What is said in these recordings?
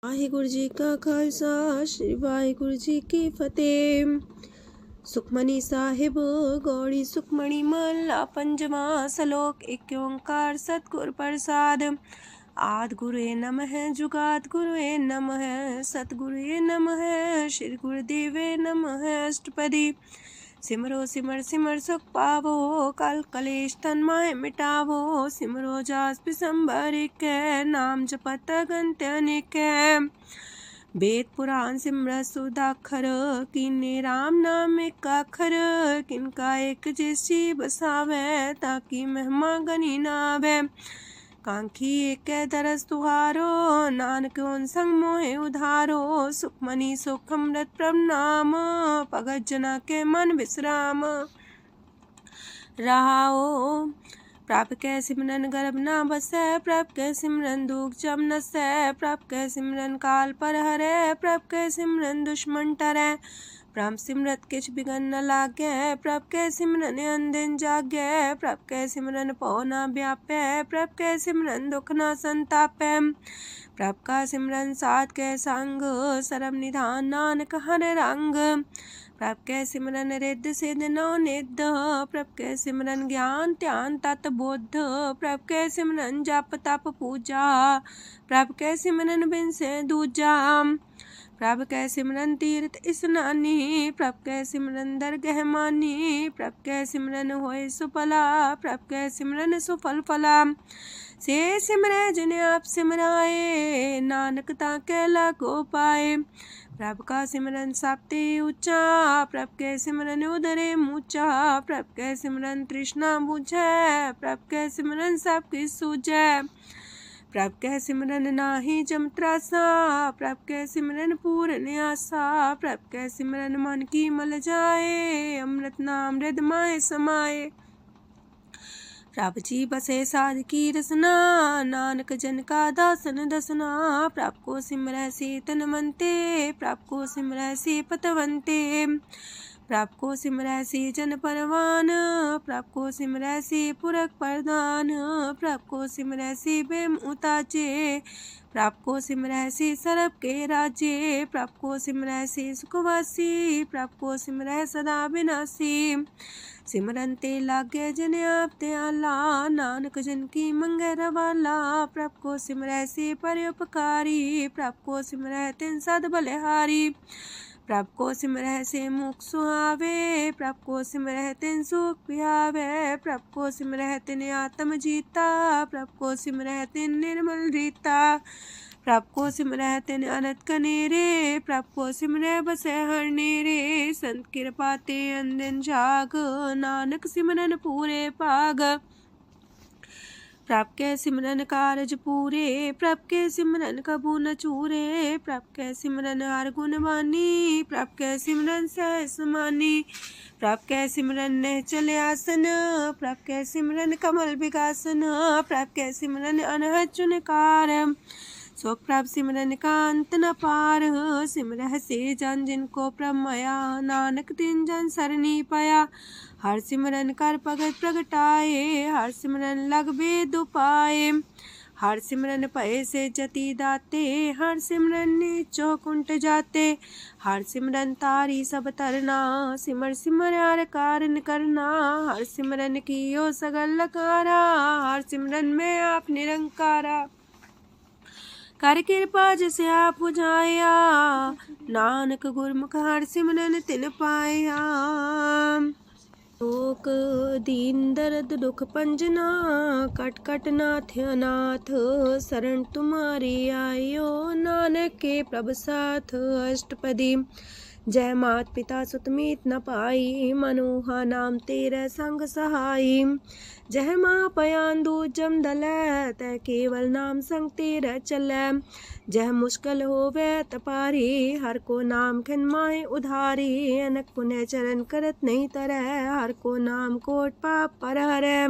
वाहिगुरु जी का खालसा श्री वाहिगुरु जी की फतेह। सुखमनी साहिब गौड़ी सुखमणी महला पंजवा सलोक। एक ओंकार सतगुर प्रसाद। आद गुरुए नमः जुगाद गुरुए नमः सतगुरुए नमः श्री गुरुदेवे नमः। अष्टपदी सिमरो सिमर सिमर सुख पावो कल कलेश तन माहे मिटावो। सिमरो जास पिसंबर एक नाम जपत अगंत अनेक। वेद पुराण सिमरत सुदाखर किन्ने राम नाम एक अखर। किनका एक जैसी बसावे ताकि महिमा गनी नावे। कांखी एक दरस तुहारो नानक उन संग मोहे उधारो। सुखमनी सुख अमृत प्रभ नाम भगत जना के मन विश्राम। रहाओ प्रभ कै सिमरन गर्भ ना बसै। प्रभ कै सिमरन दुख जम नसै। प्रभ कै सिमरन काल पर हरै। प्रभ कै सिमरन दुश्मन टरै। प्रभ सिमरत किछ बिगन न लागै। प्रभ कै सिमरन अनदिन जागै। प्रभ कै सिमरन पौ ना व्यापै। प्रभ कै सिमरन दुख ना संतापै। प्रभ का सिमरन साध कै संग सरम निधान नानक हर रंग। प्रभ कै सिमरन रिद्ध सिद्ध नौ निध। प्रभ कै सिमरन ज्ञान ध्यान तत बुद्ध। प्रभ कै सिमरन जप तप पूजा। प्रभ कै सिमरन बिन से दूजा। प्रभ कै सिमरन तीर्थ स्नानी। प्रभ कै सिमरन दरगह मानी। प्रभ कै सिमरन होए सुफला। प्रभ कै सिमरन सुफल फला। से सिमरै जिन आप सिमराए नानक ताके लागो पाए। प्रभ का सिमरन सबते ऊंचा। प्रभ कै सिमरन उदरे मूचा। प्रभ कै सिमरन तृष्णा बुझै। प्रभ कै सिमरन सब किछ सूझै। प्रभ कै सिमरन नाही जम त्रासा। प्रभ कै सिमरन पूर्ण आसा। प्रभ कै सिमरन मन की मल जाए। अमृत नाम हृद माए समाए। प्रभ जी बसे साध की रसना नानक जन का दासन दसना। प्रभ को सिमरै से तन मनते। प्रभ को सिमरै से पतवंते। प्रभ को सिमरै से जन परवान। प्रभ को सिमरै से पुरख प्रधान। प्रभ को सिमरै से बेम उताचे। प्रभ को सिमरै से सरब के राजे। प्रभ को सिमरै से सुखवासी। प्रभ को सिमरै सदा विनाशी। सिमरन ते लागे जिन आप दयाला नानक जन की मंगै रवाला। प्रभ को सिमरै से परोपकारी। प्रभ को सिमरै तिन सद बलिहारी। प्रभ को सिमरै से मुख सुहावे। प्रभ को सिमरै तिन सुख पिहावे। प्रभ को सिमरै तिन आत्म जीता। प्रभ को सिमरै तिन निर्मल रीता। प्रभ को सिमरै तिन अनंत कनेरे। प्रभ को सिमरै बसै हर नेरे। संत कृपा ते अनदिन जाग नानक सिमरन पूरे पाग। प्रभ कै सिमरन कारज पूरे। प्रभ कै सिमरन कबू न चूरे। प्रभ कै सिमरन हर गुण बानी। प्रभ कै सिमरन सहस समानी। प्रभ कै सिमरन निश्चल आसन। प्रभ कै सिमरन कमल विगासन। प्रभ कै सिमरन अनहद चुनकार। सो प्रभ सिमरन का अंत न पार। सिमरह से जन जिनको प्रभ माया नानक तिन जन सरनी पाया। हर सिमरन कर भगत प्रगटाए। हर सिमरन लग वेद उपाय। हर सिमरन भय से जति दाते। हर सिमरन नीचो कुंट जाते। हर सिमरन तारी सब तरना। सिमर सिमर हर कारण करना। हर सिमरन कियो सगल लकारा। हर सिमरन में आप निरंकारा। कर कृपा जिसे आप बुझाया। नानक गुरमुख हर सिमरन तिन पाया। लोक दीन दर्द दुख पंजना। कट कट नाथ अनाथ। शरण तुम्हारी आयो नानक के प्रभ साथ। अष्टपदी जय मात पिता सुत मीत न पाई। मनोहा नाम तेरे संग सहाई। जय माँ पयान दूज जम दलै। तै केवल नाम संग तेरे चलै। जह मुश्किल होवे तपारी। हर को नाम खिन माहे उधारी। अनक पुण्य चरण करत नहीं तरह। हर को नाम कोट पाप पर हरै।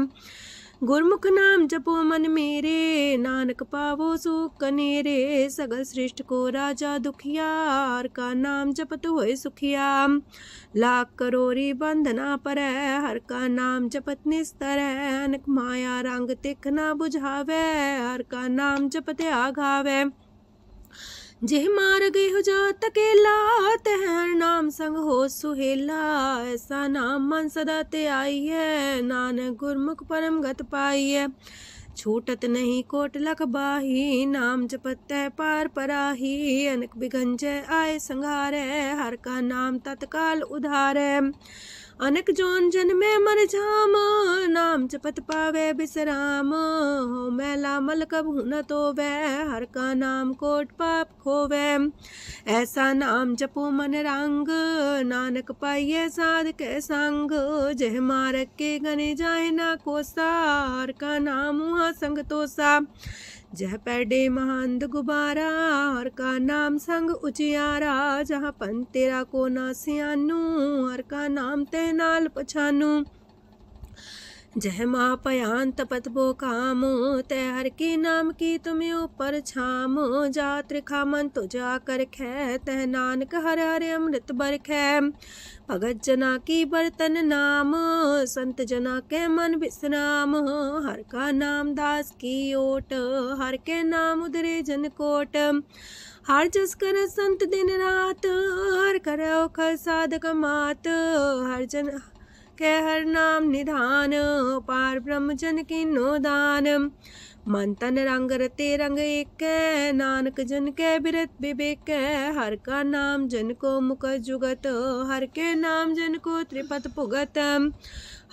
गुरमुख नाम जपो मन मेरे। नानक पावो सुख कनेरे। सगल सृष्टि को राजा दुखिया। हर का नाम जपत होए सुखिया। लाख करोरी बंधना परै। हर का नाम जपत निस्तर। अनक माया रंग तिख ना बुझावे। हर का नाम जपत आघावे। जेह मार गए हो जात अकेला, तह हर नाम संग हो सुहेला। ऐसा नाम मन सदा ते आई है, नानक गुरमुख परम गत पाई है। छूटत नहीं कोट लख बाही, नाम जपत है पार पराही। अनक बिगंजय आए संघारे, हर का नाम तत्काल उधारे। अनक जोन जन में मर जाम, नाम जपत पावे बिसराम। हो मैला मल कबहु न तोवे, हर का नाम कोट पाप खोवे। ऐसा नाम जपो मन रंग, नानक पाइये साध के संग। जह मारक के गने जाए ना कोसा, हर का नाम वहाँ संग तोसा। जह पैडे महंद गुबारा, हर का नाम संग उजियारा। जहाँ पन तेरा को ना सियानू, हर का नाम ते नाल पछानू। जह माँ पयान तपत बो काम, तय हर के नाम की तुम्हें ऊपर छाम। जात रिखा मन तो जा कर खे, तह नानक हर हर अमृत बरखै। भगत जना की बर्तन नाम, संत जना के मन विश्राम। हर का नाम दास की ओट, हर के नाम उदरे जन कोट। हर जस कर संत दिन रात, हर करो खर साधक मात। हर जन के हर नाम निधान, पार ब्रह्म जन की नो दान। मन तन रंग रते रंग एक, नानक जन के बिरत विवेक। हर का नाम जन को मुख जुगत, हर के नाम जन को त्रिपत पुगत।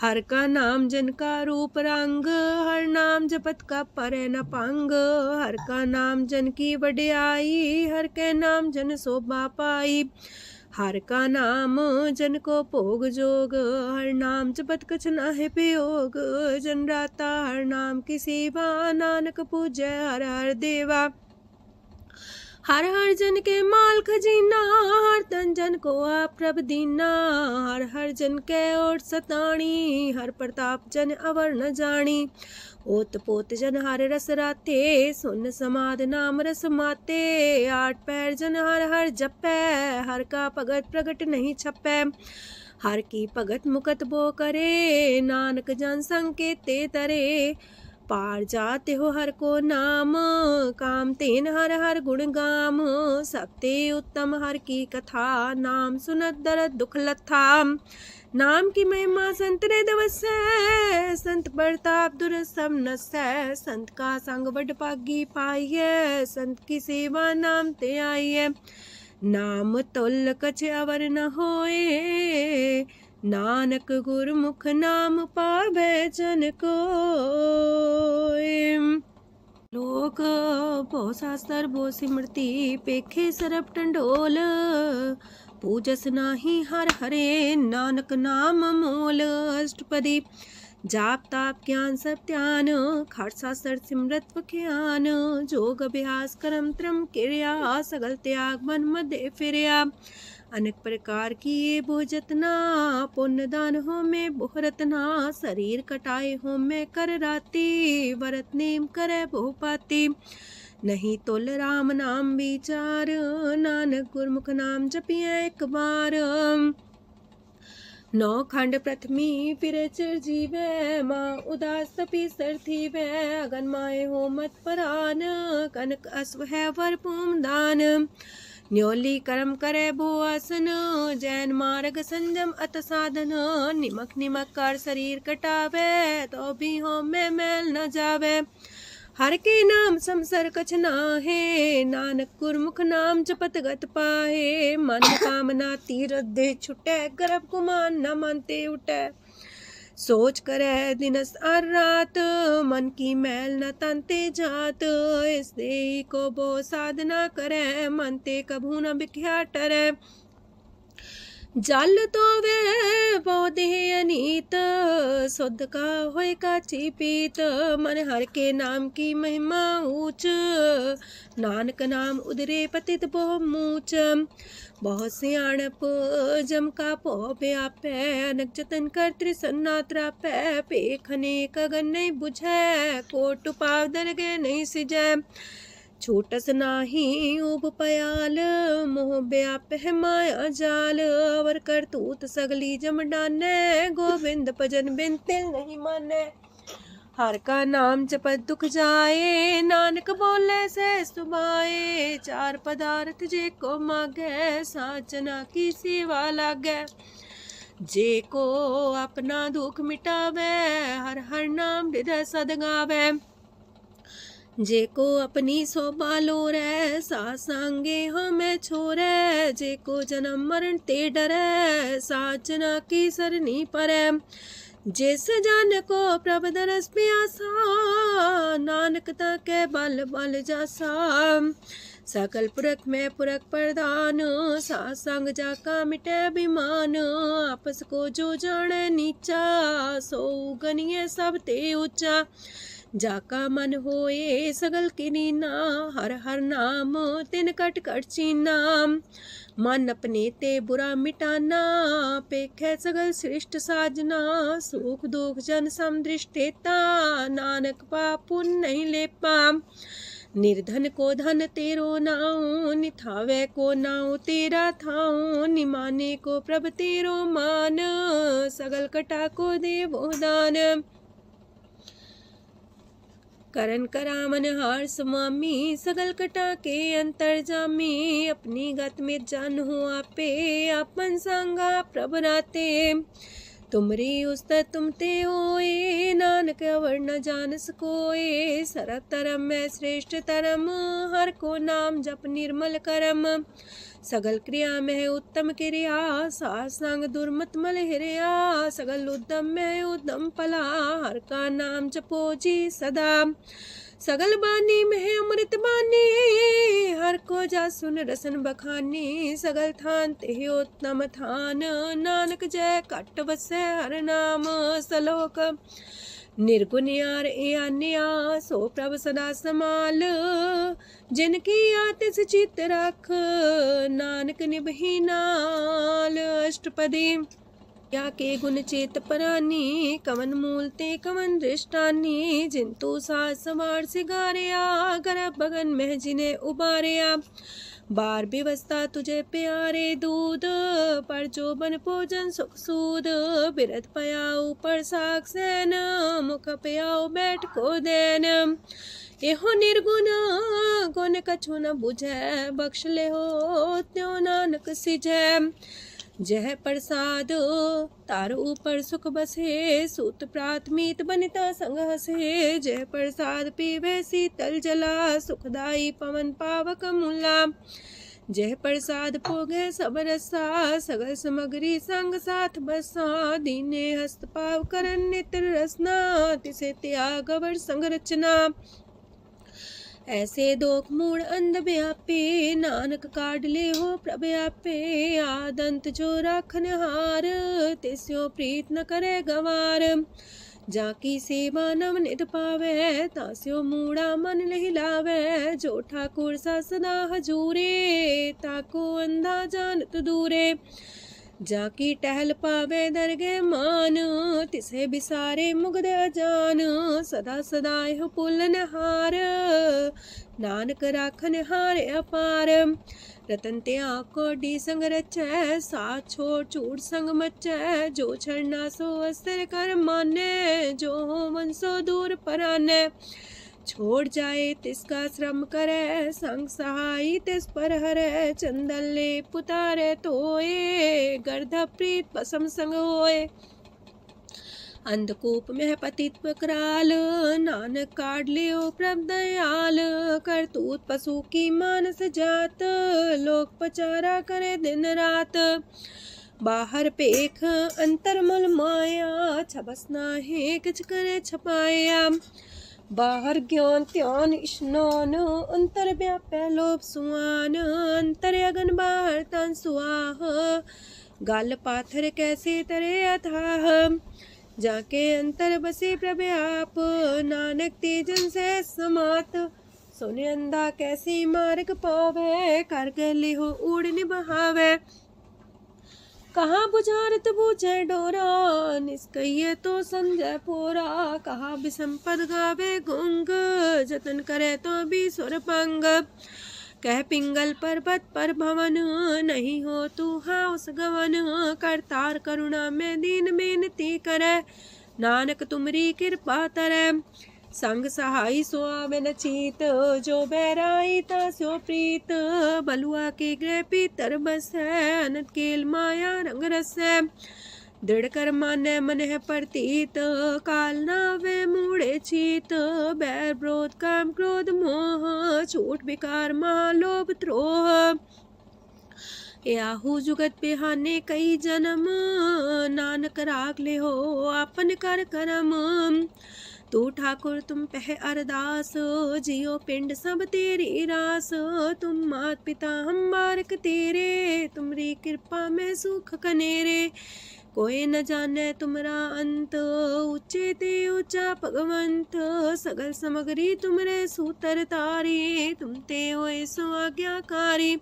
हर का नाम जन का रूप रंग, हर नाम जपत का परे न पंग। हर का नाम जन की वडियाई, हर के नाम जन शोभा पाई। हर का नाम जन को भोग जोग, हर नाम जपत कछ नाहि प्रयोग। जन राता हर नाम की सेवा, नानक पूजै हर हर देवा। हर हर जन के माल खजीना, हर तन जन को आप प्रभ दीना। हर हर जन के ओट सताणी, हर प्रताप जन अवर न जानी। ओत पोत जन हर रस राते, सुन समाध नाम रस माते। आठ पैर जन हर हर जपै, हर का भगत प्रगट नहीं छपै। हर की भगत मुकत बो करे, नानक जन संकेते तरे। पार जाते हो हर को नाम, काम तेन हर हर गुण गाम। सबते उत्तम हर की कथा, नाम सुनत दरद दुख लथा। नाम की महिमा संत रे दवसै, संत प्रताप दुर सब नसै। संत का संग वड पागी पाइये, संत की सेवा नाम ते आइये। नाम तुल कछ अवर न होए, नानक गुरमुख नाम पावे जन कोय। लोक भो शास्त्र भो सिमरती, पेखे सरब टंडोल। पूजस नाही हर हरे, नानक नाम मोल। अष्टपदी जाप ताप ज्ञान सब ध्यान, खट शास्त्र सिमरत ज्ञान। जोग अभ्यास करम त्रम क्रिया, सगल त्याग मन मध्य फिरया। अनेक प्रकार की ये बहु जतना, पुण्य दान हो में बहु रतना। शरीर कटाए हो में कर राती, व्रत नेम करे बहु पाती। नहीं तुल राम नाम विचार, नानक गुरमुख नाम जपिए एक बार। नौ खंड प्रथमी फिर चिर जीवे, माँ उदास तपी सर थीवे। अगन माए हो मत परान, कनक अश्व है वर पूम दान। न्योली कर्म करे भो आसन, जैन मार्ग संजम अत साधन। निमक निमक कर शरीर कटावे, तो भी हो में मैल न जावे। हर के नाम समसर कछ नाहे, नानक गुरमुख नाम जपत गत पाहे। मन कामना तीर दे छुटे, गर्भ गुमान न मानते उठे। सोच करे दिनस और रात, मन की मैल न तनते जात। इस देही को बो साधना करे, मनते कभू न बिख्या टरे। जल तो वे पौधे अनीत, शुद्ध का होय काची पीत। मन हर के नाम की महिमा ऊंच, नानक नाम उदरे पतित बहु मूच। बहुत सियाणप जम का पो व्यापै, अनक जतन कर त्रिसन्ना त्रापै। पेखने कगन नहीं बुझै, कोट पाव दरगे नहीं सिजै। छोटस नाही उब पयाल, मोह व्याप है माया जाल। अवर करतूत सगली जम डाने, गोविंद भजन बिन तिल नहीं माने। हर का नाम जपत दुख जाए, नानक बोले से सुभाए। चार पदार्थ जे को मागे, साजना की सेवा लागे। जे को अपना दुख मिटावे, हर हर नाम हृदय सद गावे। जे को अपनी शोभा लोरे, सासंगे हमें छोरे। जे को जन्म मरण ते डरे, साजना की सरनी परे। जिस जन को प्रभ दरस प्यासा, नानक ताके बल बल जासा। सकल पुरख में पुरख प्रधान, सासंग जाका मिटे अभिमान। आपस को जो जाने नीचा, सो गनिए सब ते ऊंचा। जाका मन होए सगल किनीना, हर हर नाम तिन कट कट चीना। मन अपने ते बुरा मिटाना, पेखे सगल सृष्ट साजना। सुख दुख जन समदृष्टेता, नानक पाप पुण्य नहीं लेपा। निर्धन को धन तेरो नाऊ, निथावे को नाऊ तेरा थाऊ। निमाने को प्रभ तेरो मान, सगल कटा को देवो दान। करन करामन हार समामी, सगल कटा के अंतर जामी। अपनी गत में जन हो आपे, आपन संगा प्रभ राते। तुमरी उस्तर तुम ते होए, नानक अवर न जान सकोए। सरब तरम में श्रेष्ठ तरम, हर को नाम जप निर्मल करम। सगल क्रिया में उत्तम क्रिया, सासंग दुर्मत मल हिरिया। सगल उद्यम में उद्यम फला, हर का नाम जपो जी सदा। सगल बानी में अमृत बानी, हर को जा सुन रसन बखानी। सगल थान ते उत्तम थान, नानक जय कट बसे हर नाम सलोक। निर्गुण यार ए अन्या, सो प्रभ सदा समाल। जिनकी आतिस चित रख, नानक निभही नाल। अष्टपदी या के गुण चेत परानी, कवन मूल ते कवन दृष्टानी। जिंतु सास सवार सिगारिया, गर्भ बगन में जिन्हें उबारिया। बार व्यवस्था तुझे प्यारे दूध, पर जो बन भोजन सुख सूद। बिरत पयाऊ पर साग सैन, मुख पयाऊ बैठ को देन। एहो निर्गुण गुण कछु न बुझै, बख्श ले हो त्यों नानक सिझै। जह प्रसाद तार ऊपर सुख बसे, सूत प्रात मीत बनिता संग हसे। जह प्रसाद पीवे शीतल जला, सुखदाई पवन पावक मूला। जह प्रसाद भोगे सब रसा, सगल समग्री संग साथ बसा। दीने हस्त पाव करन नित्र रसना, तिसे त्याग अवर संग रचना। ऐसे दोख मूड अंध व्यापे, नानक काढ़ ले हो प्रभ आपे। आदंत जो राखन हार, तिस्यो प्रीत न करे गवार। जाकी सेवा नव निध पावे, तास्यो मूड़ा मन लहिलावे। जो ठाकुर सा सदा हजूरे, ताको अंधा जानत दूरे। जाकी टहल पावे दरगे मान, तिसे बिसारे मुग्ध अजान। सदा सदा हो पुलन हार, नानक राखन हार अपार। रतन त्याग कोडी संग रचै, साथ छोड़ चूड़ संग मचै। जो छड़ना सो अस्तर कर माने, जो हो मन सो दूर पराने। छोड़ जाए तिसका श्रम करे, संग सहाई तिस पर हरे। चंदन ले पुतारे तोए, गर्ध प्रीत पसम संग होए। अंधकूप में पतित कराल, नानक काढ़ लियो प्रभ दयाल। करतूत पशु की मानस जात, लोक पचारा करे दिन रात। बाहर पेख अंतर मल माया, छबस नाहे किछ करे छपाया। बाहर ज्ञान त्यान स्नान, अंतर व्यापै लोभ सुआन। अंतर अगन बाहर तन सुआह, गल पाथर कैसे तरे अथाह। जाके अंतर बसे प्रभ आप, नानक तेजन से समात। सोने अंधा कैसे मार्ग पावे, कर गले हो उड़ निबहावे। कहाँ बुझारत बूझे डोरा, निष्कइये तो संजय पोरा। कहाँ विसंपद गावे गुंग, जतन करे तो भी सुर पंग। कह पिंगल पर्वत पर भवन, नहीं हो तू हाउस गवन। करतार करुणा में दीन बेनती करे, नानक तुमरी कृपा तरੈ। संग सहाई सो आवे न चीत, जो बैराई तास्यो प्रीत। बलुआ के गृह पीतर बसै, अनंत केल माया रंग रसै। दृढ़ कर मानै मन है प्रतीत, काल नावे मूढ़े चीत। बैर विरोध काम क्रोध मोह, छूट विकार माह लोभ द्रोह। याहू जुगत बिहाने कई जन्म, नानक राख ले हो आपन कर करम। तू ठाकुर तुम पह अरदास, जियो पिंड सब तेरी रास। तुम मात पिता हम बारक तेरे, तुमरी कृपा में सुख कनेरे। कोई न जाने तुमरा अंत, ऊंचे ते ऊंचा भगवंत। सगल समगरी तुमरे सूतर तारी, तुम ते होए सो आज्ञाकारी।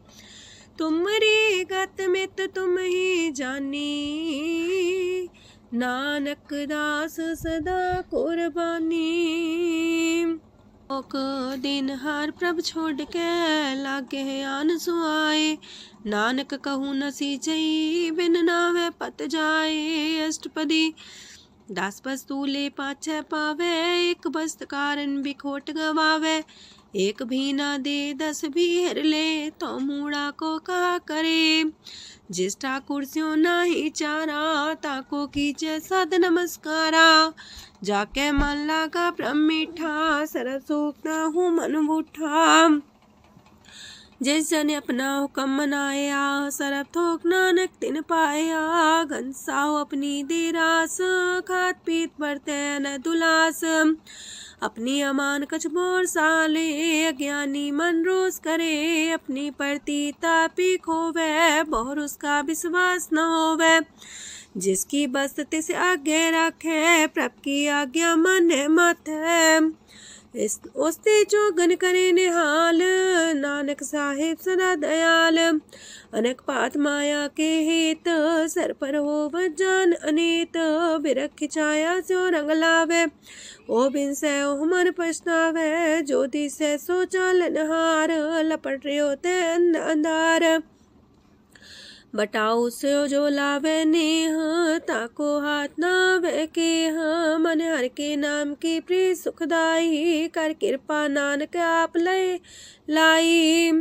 तुमरी गत मित तुम ही जानी, नानक दास सदा कुर्बानी। ओक दिन हार प्रभ छोड़ के, लागे आन सुआए। नानक कहूँ न सीचई, बिन नावे पत जाए। अष्टपदी दास बस्तूले पाछे पावे, एक बस्त कारण बिखोट गवावे। एक भी ना दे दस भी हर ले, तो मूड़ा को कहा करे। जिस ठाकुर स्यो नाही चारा, ताको कीजे सद नमस्कारा। जाके मन लागा ब्रह्म मीठा, सरल सूख ना हूँ मन बूठा। जिस जन अपना हुक्म मनाया, सरब थोक नानक तिन पाया। घनसाओ अपनी दे रास, खात पीत बरते न दुलास। अपनी अमान कछ मोर साले, अज्ञानी मन रोस करे। अपनी परती तापी खोवे, बहुर उसका विश्वास न होवे। जिसकी बस तिस आगे रखे, प्रभ की आज्ञा माने माथे। उसते जोगन करे निहाल, नानक साहिब सदा दयाल। अनेक पात माया के हेत, सर पर हो जान अनेत। बिरख छाया सो रंग लावे, ओ बिन से ओ मन पछतावे। जो दिसे सो चालन हार, लपट रहे होते अंधार। बटाऊ से जो लावे नेह, ताको हाथ नावे केह। मन हर के नाम की प्रिय सुखदाई, कर कृपा नानक आप लय लाई।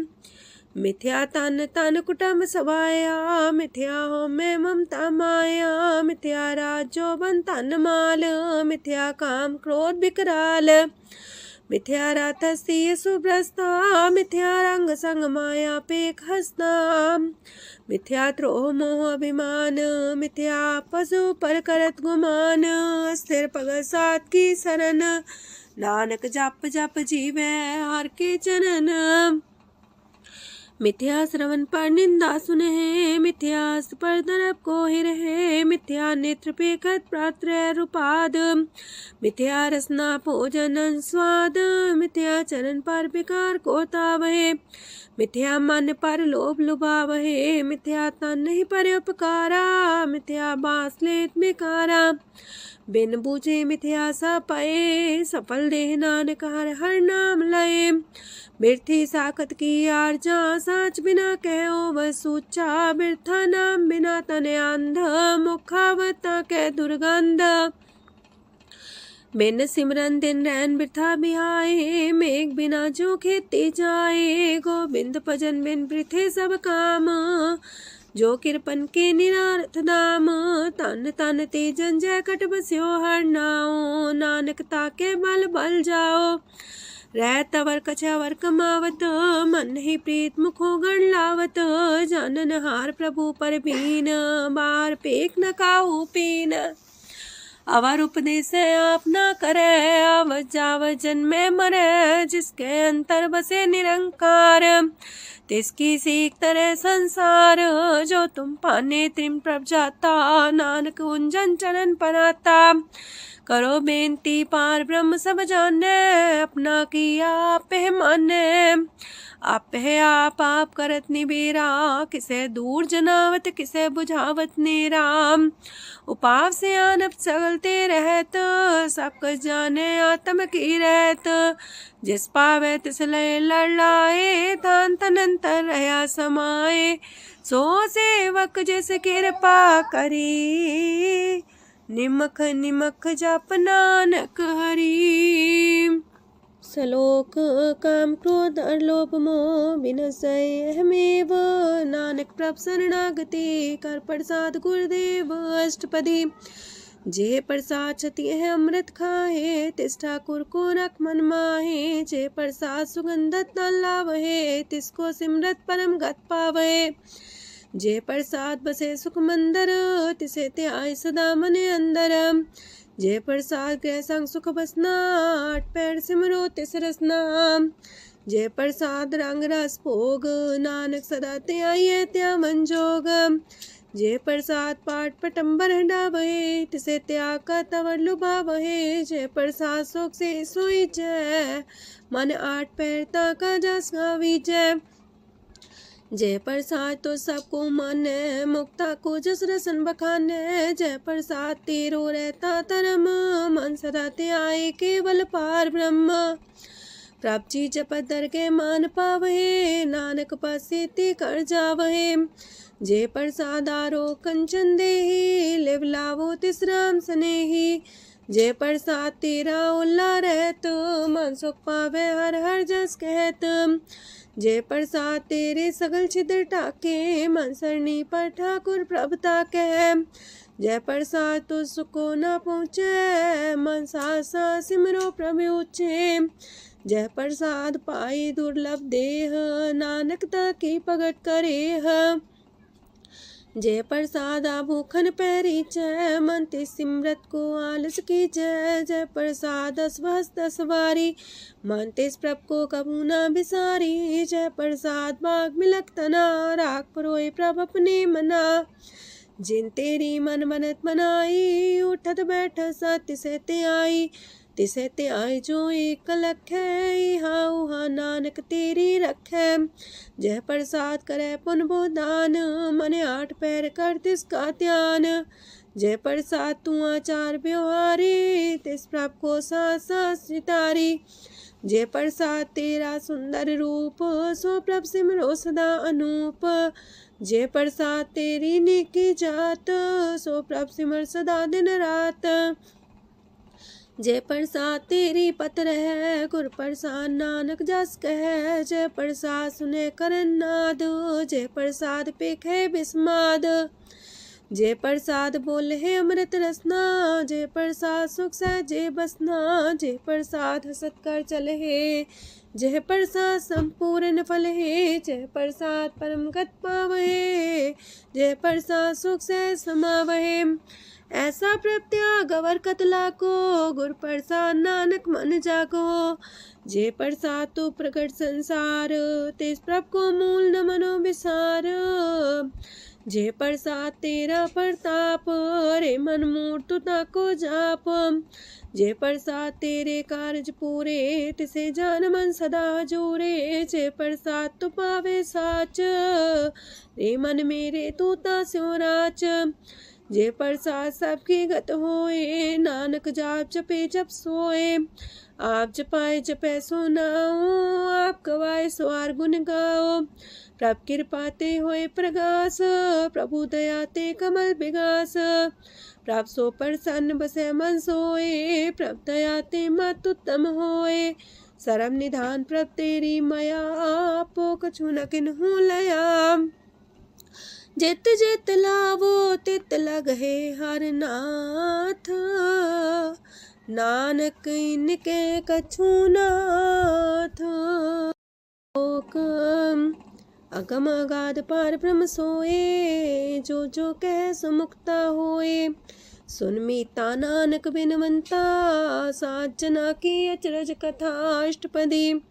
मिथ्या तन तन कुटुंब सवाया, मिथ्या हो में ममता माया। मिथ्या राजो बन तन माल, मिथ्या काम क्रोध विकराल। मिथ्या रातसी सुभ्रस्ता, मिथ्या रंग संग माया पेख हस्ता। मिथ्या द्रोह मोह अभिमान, मिथ्या पशु पर करत गुमान। स्थिर पग सात की शरण, नानक जप जप जीवे हर के चरण। मिथ्या श्रवण पर निंदा सुने, मिथ्या पर दरब को ही रहे। मिथ्या नेत्र पेखत प्रात्र रूपाद, मिथ्या रसना भोजन स्वाद। मिथ्या चरण पर विकार को तावहे, मिथ्या मन पर लोभ लुभावहे। मिथ्या तन नहीं पर उपकारा, मिथ्या बास लेत मिकारा। बिन बूझे मिथ्या सा पाए, सफल देह नानक हर हर नाम लय। बिरथी साखत की आरजा, साच बिना कहो वह सूचा। बिरथा नाम बिना तन अंध, मुखावता के दुर्गंध। बिन सिमरन दिन रैन बिरथा बिहाए, मेघ बिना जो खेती जाए। गोविंद भजन बिन बिरथे सब काम, जो किरपन के निरारथ दाम। तन तन ते जंजय कट बस्यो हर नाओ, नानक ताके बल बल जाओ। रह तवर कछवर कमावत, मन ही प्रीत मुखो गण लावत। जानन हार प्रभु पर बीन, बार पेख न काहू पीन। अवर उपदेश आप न करे, आवत जावत जन्मे मरे। जिसके अंतर बसे निरंकार, तिसकी सीख तरह संसार। जो तुम पाने त्रिम प्रभ जाता, नानक उंजन चरण पनाता। करो बेनती पार ब्रह्म सब जाने, अपना किया आप माने। आप है आप करत निबेरा, किसे दूर जनावत किसे बुझावत नेरा। उपाव से आनप चलते रहत, सब कुछ जाने आत्म की रहत। जिस पावे तिस लय लड़ लाए, तान तनंतर रहा समाए। सो सेवक जिस कृपा करी, निमख निमख जप नानक हरि। सलोक काम क्रोध और लोभ मोह विनशय अहमेव। नानक प्रभ शरणागति कर प्रसाद गुरुदेव अष्टपदी। जे प्रसाद छति है अमृत खाहे तिस ठाकुर को रख मन माहे। जे प्रसाद सुगंधत न लावहे तिसको सिमरत परम गत पावहे। जे प्रसाद बसे सुख मंदर तिसे त्याय सदा मने अंदर। जे प्रसाद गृह संग सुख बसना आठ पैर सिमरो तिस रसना। जे प्रसाद रंग रस भोग नानक सदा त्याये त्या मन जोग। जे प्रसाद पाठ पटम्बर डावहे तिसे त्याग का तवर लुभावहे। जे प्रसाद शोक से सोई जय मन आठ पैर ताका जस गावी जय। जय प्रसाद तो सबको माने मुक्ता को जस रसन बखाने। जय प्रसाद तेरो रहता धर्म मन सदा त्याए केवल पार ब्रह्म। प्रभ जी जपत दर के मान पावहे नानक पसेति कर जावहे। जे प्रसाद आरो कंचन देही लिव लावो तिस राम स्नेही। जे प्रसाद तेरा उल्ला रहत मन सुख पावे हर हर जस कहत। जे प्रसाद तेरे सगल छिद्र टाके मन सरनी पर ठाकुर प्रभुता कह। जय प्रसाद तो सुको न पहुँचे मन सा सिमरो प्रभु ऊँचे। जय प्रसाद पाई दुर्लभ देह नानक की पगट करे। जय प्रसाद भूखन पैरी जय मन ते सिमरत को आलस की जय। जय प्रसाद अस्वस्थ सवारी मन तेस प्रभ को कबू न बिसारी। जय प्रसाद बाग मिलक तना राख परोए प्रभ अपने मना। जिन तेरी मन मनत मनाई उठत बैठ सत्य से ते आई। तिसे ते आए जो एक लख है उहा नानक तेरी रखे। जय प्रसाद करे पुन बोदान मने आठ पैर कर तिसका ध्यान। जय प्रसाद तू आचार व्यवहारी तिस प्रभ को सास सितारी। जय प्रसाद तेरा सुंदर रूप सो प्रभ सिमरो सदा अनूप। जय प्रसाद तेरी नेकी जात सो प्रभ सिमर सदा दिन रात। जय प्रसाद तेरी पत्र है गुर प्रसाद नानक जस कह। जय प्रसाद सुने करन नाद जय प्रसाद पेखे बिस्माद। जय प्रसाद बोले है अमृत रसना जय प्रसाद सुख सहजे बसना। जय प्रसाद हसत कर चले है जय प्रसाद संपूर्ण फल है। जय प्रसाद परम गत पावहे जय प्रसाद सुख से समावहे। ऐसा प्रत्याग अवर कतला को गुर प्रसाद नानक मन जागो। जय प्रसाद तो प्रकट संसार तेज प्रभ को मूल न मनो विसार। जय प्रसाद तेरा प्रताप रे मन मूर्त को जाप। जय प्रसाद तेरे कार्य पूरे तिसे जान मन सदा जोरे। जय प्रसाद तू पावे साच रे मन मेरे तू ता स्यो राच। जय प्रसाद सबकी गत होए नानक जाप जपे जप सोए। आप जपाए जपे सो नाओ आप गवाए सो आर गुण गाओ। प्रभ कृपा ते होए प्रगास प्रभु दया ते कमल विगास। प्रभ सो प्रसन्न बसे मन सोए प्रभ दया ते मत उत्तम होए। सरम निधान प्रभ तेरी मया आपो कछु न किन्हु लया। जित जित लावो तित लगहे हर नाथ नानक इनके कछु नाथ। अगम अगाध पार ब्रह्म सोए जो जो कह सुमुक्ता होए। सुन मीता नानक बिनवंता सात जना की अचरज कथा अष्टपदी।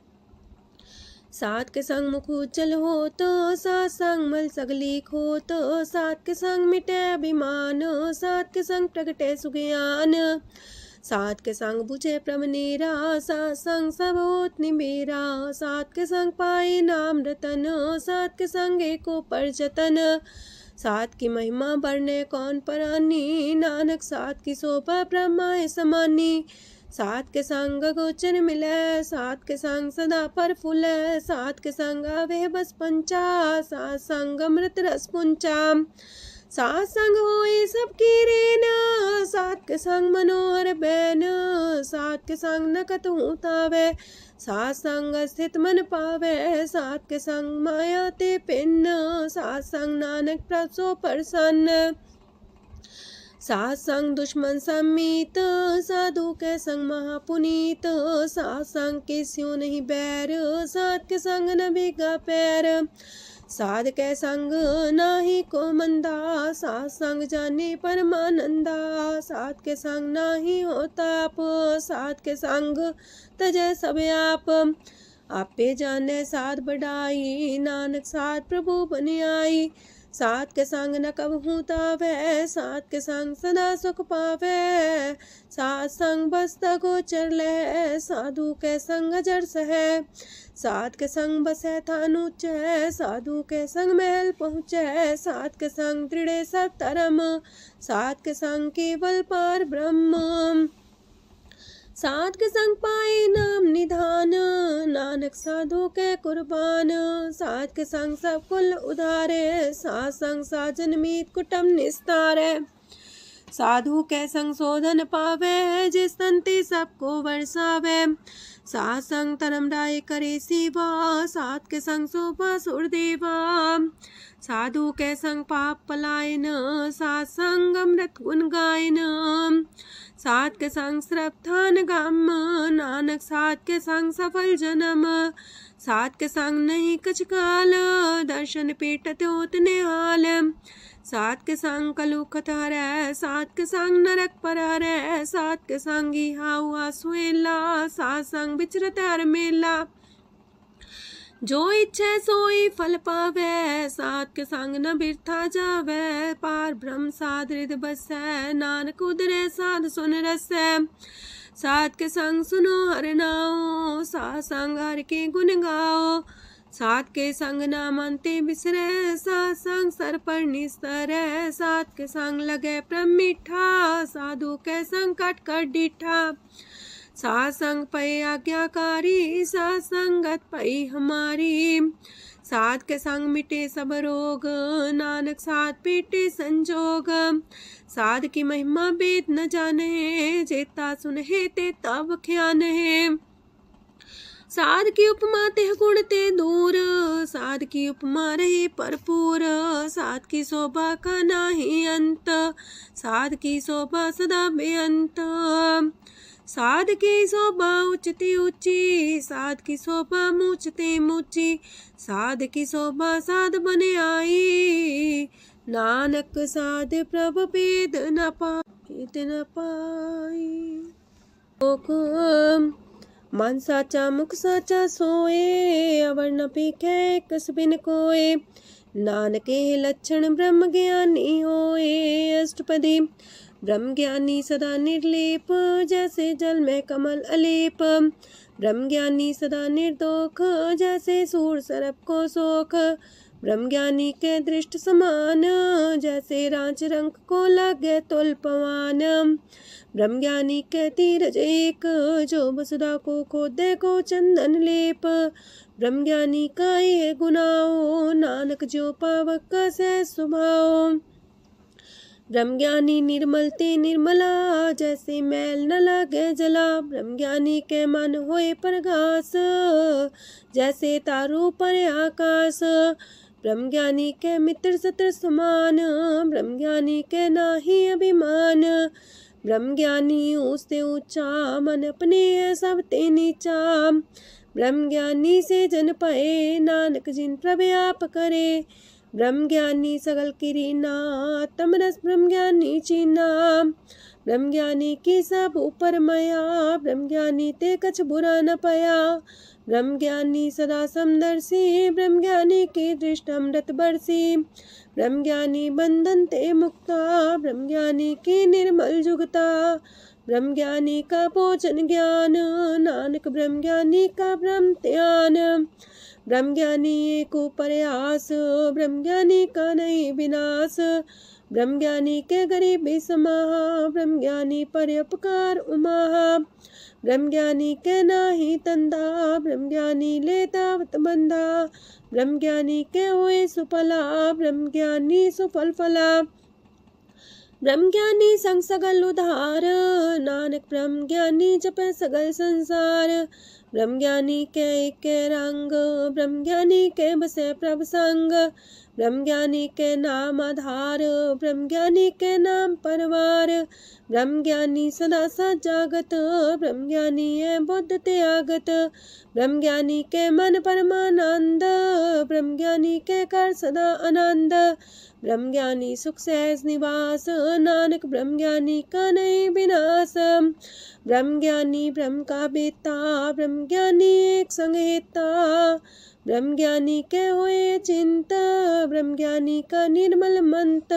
सात के संग मुख उज्जल हो तो सात संग मल सगली खो तो। सात के संग मिटे अभिमान सात के संग प्रगटे सुज्ञान। सात के संग बुझे प्रमनेरा सात संग सब होत निमेरा। सात के संग पाए नाम रतन सात के संग एको पर जतन। सात की महिमा बढ़ने कौन परानी नानक सात की शोभा ब्रह्मा समानी। सात के संग गोचर मिले सात के संग सदा पर फूले। सात के संग आवे बस पंचा सात संग अमृत रस पुंचा। सात संग होए सबकी रेन, सात के संग मनोहर बैन, सात के संग न कतहु तावै, सात संग स्थित मन पावै, सात के संग माया ते पिन्न, सात संग नानक प्रभ सो प्रसन्न। सात संग दुश्मन समीत, साधु के संग महापुनीत, सात संग के स्यों नहीं बैर, सात के संग न भीगा पैर, साध के संग नाही को मंदा, सात संग जाने परमानंदा, सात के संग नाही हो ताप, सात के संग तजै सब आप, आपे जाने साध बढ़ाई, नानक साध प्रभु बन आई, सात के संग न कबहू तावै, सात के संग सदा सुख पावै, सात संग बसता गोचर लहै, साधु के संग अजर सहै, सात के संग बसै थान ऊंचै, साधु के संग महल पहुँचै, सात के संग दृढ़ सब धर्म, सात के संग केवल पार ब्रह्म, सात के संग पाए नाम निधान, नानक साधु के कुर्बान, सात के संग सब कुल उधारे, सात संग साजन मीत कुटुम निस्तारे, साधु के संग शोधन पावे, जिस तंती सबको बरसावे, सात संग धर्म राय करे सेवा, सात के संग शोभा सुरदेवा, साधु के संग पाप पलायन, सात संग अमृत गुण गायन, सात के संग श्रद्धान गम, नानक सात के संग सफल जन्म, सात के संग नहीं कछ काल, दर्शन पेटत होत निहाल, सात के संग कलुखत हरै, सात के संग नरक पर हरै, सात के संग इहा हुआ सुएला, सात संग विचरत हर मेला, जो इच्छे सोई फल पावै, सात के संग न बिरथा जावै, पार ब्रह्म साध हृदय बसै, नानक उदरै साध सुन रसै, सात के संग सुनो हर नाओ, सात संग हर के गुण गाओ, सात के संग नाम अंते बिसरै, सात संग सर पर निस्तरै, सात के संग लगे प्रम मीठा, साधु के संग कट कर डीठा, सात संग पै आज्ञाकारी, सात संगत पै हमारी, सात के संग मिटे सब रोग, नानक सात पेटे संजोग, साध की महिमा वेद न जाने, जेता सुनहे ते तब ख्यान है, साध की उपमा ते गुण ते दूर, साध की उपमा रहे भरपूर, साध की शोभा का नाही अंत, साध की शोभा सदा बेअंत, साध की शोभा उच्चते ऊंची, साध की शोभा मूचते मूची, साध की शोभा साध बने आई, नानक साध प्रभ भेद न पाई, मन साचा मुख साचा सोए, अवर न पीखे कस बिन कोए, नानके लक्षण ब्रह्म ज्ञानी होए, अष्टपदी ब्रह्म ज्ञानी सदा निर्लेप, जैसे जल में कमल अलेप, ब्रह्म ज्ञानी सदा निर्दोख, जैसे सूर सरप को सोख, ब्रह्म ज्ञानी के दृष्ट समान, जैसे रांच रंग को लागे तुल पवान, ब्रह्म ज्ञानी के तीरज एक, जो वसुधा को खोदे को चंदन लेप, ब्रह्म ज्ञानी का ये गुनाओ, नानक जो पावक का सह स्वभाव, ब्रह्म ज्ञानी निर्मल ते निर्मला, जैसे मैल न लागे जला, ब्रह्म ज्ञानी के मन होए प्रगास, जैसे तारों पर आकाश, ब्रह्म ज्ञानी के मित्र सत्र समान, ब्रह्म ज्ञानी के नाही अभिमान, ब्रह्म ज्ञानी ऊंचते ऊंचा, मन अपने सब ते नीचा, ब्रह्म ज्ञानी से जन पाए, नानक जिन प्रभु आप करे, ब्रह्म ज्ञानी सगल किरीना, तमरस ब्रह्म ज्ञानी चीना, ब्रह्म ज्ञानी की सब ऊपर माया, ब्रह्म ज्ञानी ते कछ बुरा न पाया, ब्रह्म ज्ञानी सदा समदर्शी, ब्रह्म ज्ञानी की दृष्ट अमृत बरसी, ब्रह्म ज्ञानी बंधन ते मुक्ता, ब्रह्म ज्ञानी की निर्मल जुगता, ब्रह्म ज्ञानी का भोजन ज्ञान, नानक ब्रह्म ज्ञानी का ब्रह्म ध्यान, ब्रह्म ज्ञानी एक प्रयास, ब्रह्म ज्ञानी का नहीं विनाश, ब्रह्म ज्ञानी के गरीबी समाहा, ब्रह्म ज्ञानी पर उपकार उमाहा, ब्रह्म ज्ञानी के नाही तंदा, ब्रह्म ज्ञानी ले दावत बंदा, ब्रह्म ज्ञानी के हुए सुफला, ब्रह्म ज्ञानी सुफल फला, ब्रह्म ज्ञानी संग सगल उधार, नानक ब्रह्म ज्ञानी जपै सगल संसार। ब्रह्म ज्ञानी के एक रंग, ब्रह्म ज्ञानी के बसे प्रभ संग। ब्रह्म ज्ञानी के नाम आधार, ब्रह्म ज्ञानी के नाम परवार। ब्रह्म ज्ञानी सदा सजागत, ब्रह्म ज्ञानी है बुद्ध त्यागत। ब्रह्म ज्ञानी के मन परमानंद, ब्रह्म ज्ञानी के कर सदा आनंद। ब्रह्म ज्ञानी सुख सहज निवास, नानक ब्रह्म ज्ञानी का नहीं विनाश। ब्रह्म ज्ञानी ब्रह्म का बेटा, ब्रह्म ज्ञानी एक संग हेता। ब्रह्म ज्ञानी के हुए चिंता, ब्रह्म ज्ञानी का निर्मल मंत।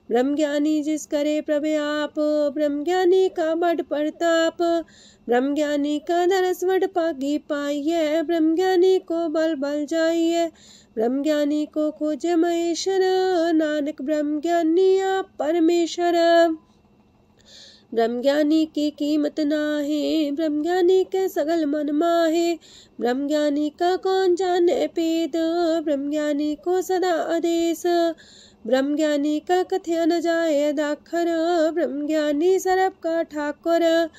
ब्रह्म ज्ञानी जिस करे प्रभु आप, ब्रह्म ज्ञानी का बड़ प्रताप। ब्रह्म ज्ञानी का दरस वड पागी पाइये, ब्रह्म ज्ञानी को बल बल जाइए। ब्रह्म ज्ञानी को खोजे महेश्वर, नानक ब्रह्म ज्ञानी आप परमेश्वर। ब्रह्म ज्ञानी की कीमत नाहे, ब्रह्म ज्ञानी के सगल मन माहे। ब्रह्म ज्ञानी का कौन जाने पेद, ब्रह्म ज्ञानी को सदा आदेश। ब्रह्म ज्ञानी का कथ्य न जाए दाखर, ब्रह्म ज्ञानी सरब का ठाकुर।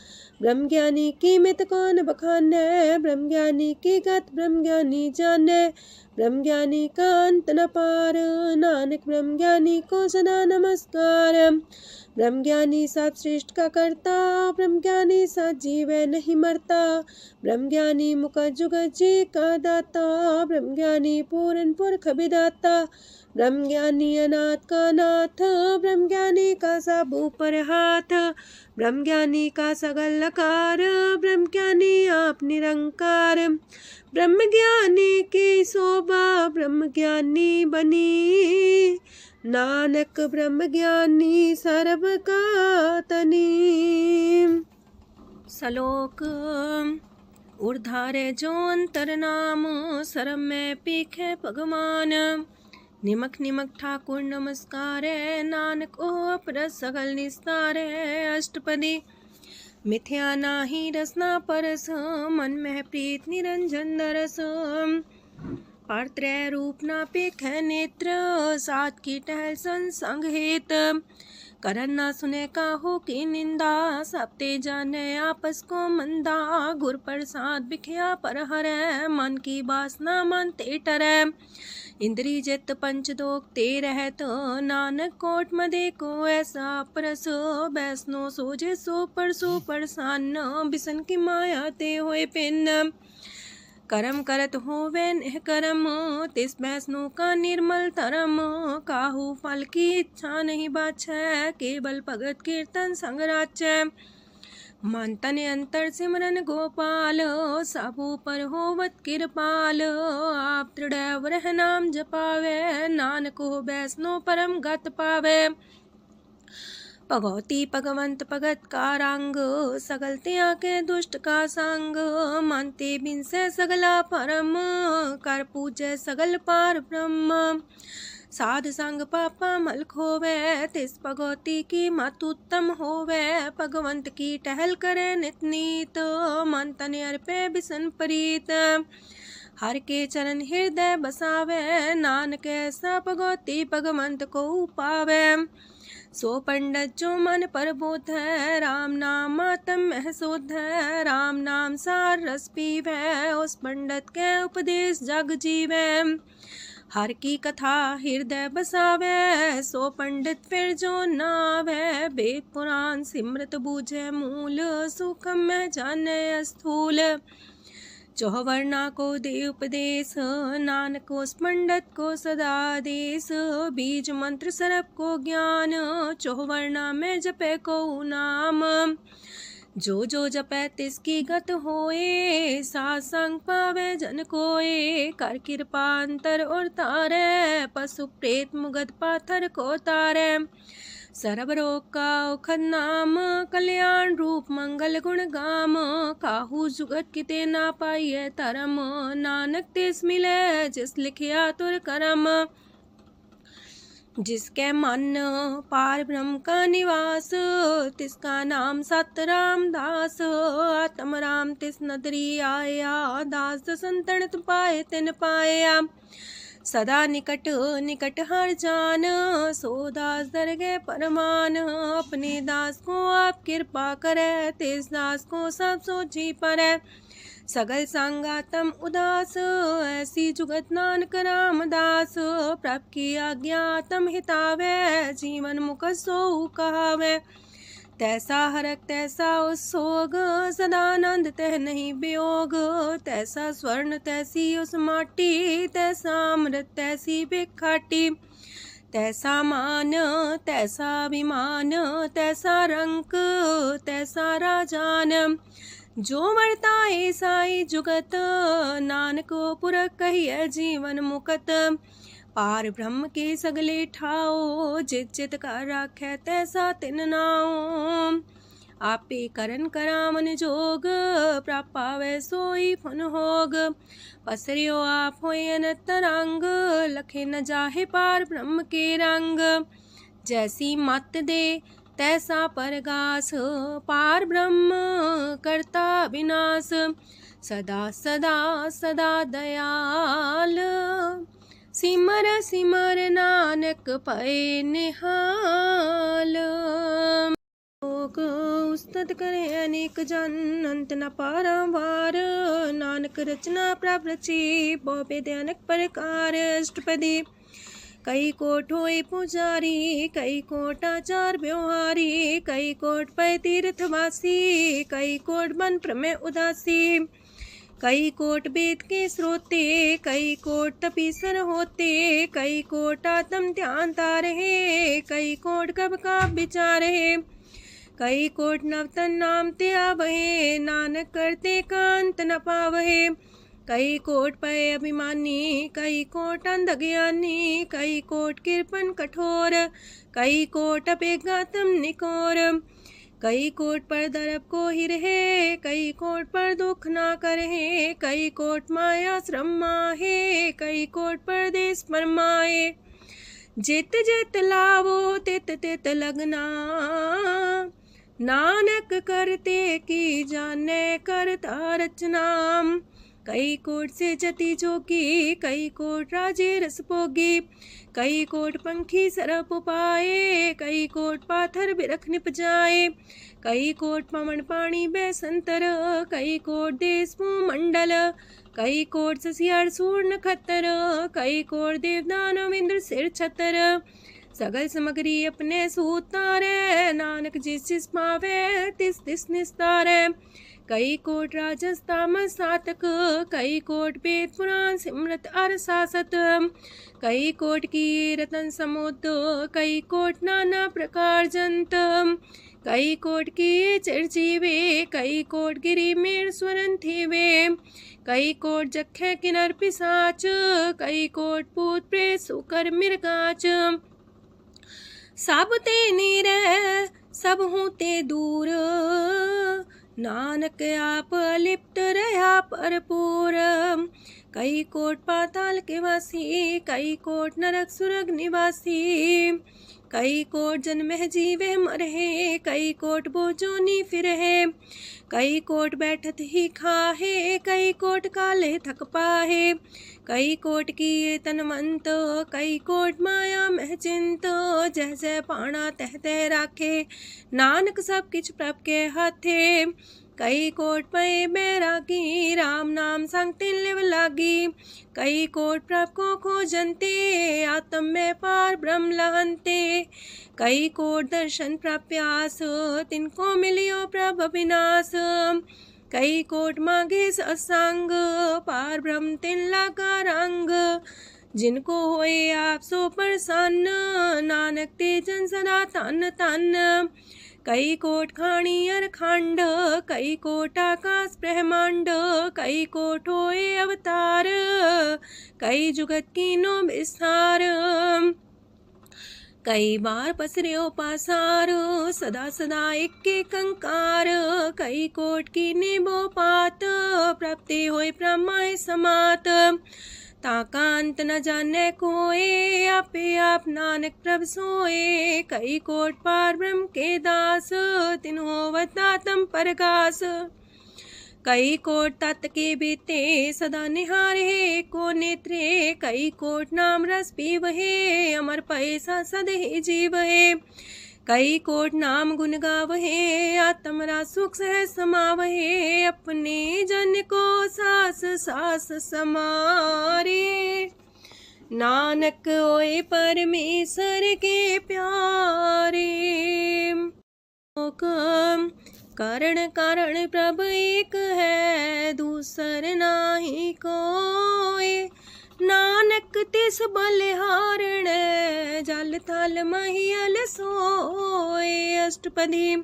ब्रह्म ज्ञानी की मित कौन बखाने, ब्रह्म ज्ञानी की गत ब्रह्म ज्ञानी जाने। ब्रह्म ज्ञानी का अंत न पार, नानक ब्रह्म ज्ञानी को सदा नमस्कार। ब्रह्म ज्ञानी सब सृष्टि का करता, ब्रह्म ज्ञानी सजीव नहीं मरता। ब्रह्म ज्ञानी मुख जुग जी का दाता, ब्रह्म ज्ञानी पूरन पुरख विदाता। ब्रह्म ज्ञानी अनाथ का नाथ, ब्रह्म ज्ञानी का सब ऊपर हाथ। ब्रह्म ज्ञानी का सगल लकार, ब्रह्म ज्ञानी आप निरंकार। ब्रह्म ज्ञानी की शोभा ब्रह्म ज्ञानी बनी, नानक ब्रह्म ज्ञानी सर्व का तनी। श्लोक उर्धारे जो अंतर नाम, सरम में पीखे भगवान। निमक निमक ठाकुर नमस्कार, नानक ओ अपर सगल निस्तार। अष्टपदी मिथ्या नाही रसना परस, मन में प्रीत निरंजन दरस। पात्रय रूप ना पेख नेत्र, सात की टहल संसंग हेत। करन ना सुने काहू की निंदा, सब ते जाने आपस को मंदा। गुर प्रसाद बिखया पर हरै, मन की वासना मानते टरै। इंद्री जित पंच दोख ते रहत, नानक कोट मदे को ऐसा परस। बैसनो सोजे सो परसो परसान, बिसन की माया ते होए पिन। करम करत होवे निह करम, तिस बैसनो का निर्मल तरम। काहू फल की इच्छा नहीं बाछै, केवल भगत कीर्तन संग राचै। मन तन अंतर सिमरन गोपाल, सब ऊपर होवत कृपाल। आप दृढ़ वरह नाम जपावे, नानक हो बैसनो परम गत पावे। भगवती भगवंत भगत का रंग, सगल त्याग के दुष्ट का संग। मानते बिन से सगला परम, कर पूजे सगल पार ब्रह्म। साध संग पापा मल खोवे, तिस भगवती की मत उत्तम होवे। भगवंत की टहल करे नित नीत, मन तन अर्पे बिसन प्रीत। हर के चरण हृदय बसावे, नानक ऐसा भगवती भगवंत को पावे। सो पंडित जो मन पर बोध है, राम नाम आत्म में शोध है। राम नाम सार रस पीवे, उस पंडित के उपदेश जग जीवे। हर की कथा हृदय बसावे, सो पंडित फिर जो नावे। वेद पुराण सिमरत बूझे मूल, सुखम में जाने स्थूल। चौवर्णा को दे उपदेश, नानक उस पंडित को सदा देश। बीज मंत्र सरप को ज्ञान, चौवर्णा में जपे को नाम। जो जो जपे तिसकी गत होए, सासंग पावे जन कोए। कर कृपा अंतर और तारे, पशु प्रेत मुगध पाथर को तारे। सरब रोग का औखद नाम, कल्याण रूप मंगल गुण गाम। काहू जुगत किते ना पाइये तरम, नानक तिस मिले जिस लिखिया तुर करम। जिसके मन पार ब्रह्म का निवास, तिसका नाम सत रामदास। आत्म राम तिस नदरी आया, दास संतन पाए तिन पाया। सदा निकट निकट हर जान, सो दास दरगह परमान। अपने दास को आप कृपा करे, तिस दास को सब सोझी परै। सगल संगातम उदास, ऐसी जुगत नानक रामदास। प्रभ की आज्ञा तम हितावै, जीवन मुख सो कहावै। तैसा हरक तैसा उत्सोग, सदानंद तह नहीं वियोग। तैसा स्वर्ण तैसी उस माटी, तैसा अमृत तैसी भिखाटी। तैसा मान तैसा अभिमान, तैसा रंक तैसा राजान। जो वर्ताए साई जुगत, नानक पुरख कहिए जीवन मुकत। पार ब्रह्म के सगले ठाओ, जित जित कर राखै तैसा तिन नाओ। आपे करन करामन जोग, प्रापावै सोई फन होग। पसरियो आप होय अनंत रंग, लखे न जाहे पार ब्रह्म के रंग। जैसी मत दे तैसा परगास, पार ब्रह्म करता विनाश। सदा सदा सदा दयाल, सिमर सिमर नानक पए निहाल। लोक उस्तत करे अनेक जन, अंत न पारावार। नानक रचना प्रभ रची, बहु भेद अनेक प्रकार। अष्टपदी कई कोट होए पुजारी, कई कोट आचार व्यवहारी। कई कोट पै तीर्थवासी, कई कोट बन प्रमेय उदासी। कई कोट वेद के स्रोते, कई कोट तपीसर होते। कई कोट आत्म ध्यान तारहे, कई कोट कब का विचारहे। कई कोट नवतन नाम ते आवहे, नानक करते कांत न पावहे। कई कोट पय अभिमानी, कई कोट अंधज्ञानी। कई कोट कृपन कठोर, कई कोट अपेगातम निकोर। कई कोट पर दरब को ही रहे, कई कोट पर दुख ना करहे। कई कोट माया श्रम माहे, कई कोट परदेश परमाए। जित जित लावो तित तित लगना, नानक करते की जाने करता रचना। कई कोट से जति जोगी, कई कोट राजे रस भोगी। कई कोट पंखी सरप पाए, कई कोट पाथर बिरख निप जाए। कई कोट पवन पानी बैसंतर, कई कोट देश मंडल। कई कोट ससियार सूर नखत्तर, कई कोट देवदानव इंद्र सिर छतर। सगल समगरी अपने सूतारे, नानक जिस जिस पावे तिस तिस निस्तारे। कई कोट राजस तामस सातक, कई कोट वेद पुराण सिमरत अर सासत। कई कोट की रतन समुद्र, कई कोट नाना प्रकार जंत। कई कोट की चिरजीवे, कई कोट गिरी मेर स्वरन थीवे। कई कोट जखे किनर पिसाच, कई कोट पूत प्रेत सुकर मिर्गाच। सब ते नीर सब हूँ ते दूर, नानक आप लिप्त रहा भरपूर। कई कोट पाताल के वासी, कई कोट नरक सुरग निवासी। कई कोट जन्मह जीवे मरहे, कई कोट बोझोनी फिरहे। कई कोट बैठत ही खाहे, कई कोट काले थक पाहे। कई कोट किए तनवंत, कई कोट माया मह चिंत। जह जह पाणा तह तह राखे, नानक सब किछ प्रभ के हाथे। कई कोट पए बैरागी, राम नाम संग तिन लिव लागी। कई कोट प्रभ को खोजंते, आत्म में पार ब्रह्म लहंते। कई कोट दर्शन प्रप्यास, तिनको मिलियो प्रभ अविनाश। कई कोट मांगे सत्संग, पार ब्रह्म तिन लागा रंग। जिनको होए आप सो प्रसन्न, नानक ते जन सदा तन तन। कई कोट खाणी अर खंड, कई कोट आकाश ब्रह्मांड। कई कोट होए अवतार, कई जुगत कीनो विस्तार। कई बार पसर्यो पासार, सदा सदा एक कंकार। कई कोट की निबो पात, प्राप्ति होए प्रमाय समात। ताकांत न जाने कोए, आपे आप नानक प्रभ सोए। कई कोट पार ब्रह्म के दास, तिन्हो वतातम परगास। कई कोट तत् के बीते सदा निहारे को नेत्रे, कई कोट नाम रस पीवहे अमर पैसा सदहि जीवहे। कई कोट नाम गुण गावहे आत्मरा सुख सह समावहे, अपने जन को सास सास समारे। नानक ओए परमेश्वर के प्यारे। कारण कारण प्रभ एक है, दूसर नाही कोय। नानक तिस बलिहारण, जल थल महियल सोय। अष्टपदी।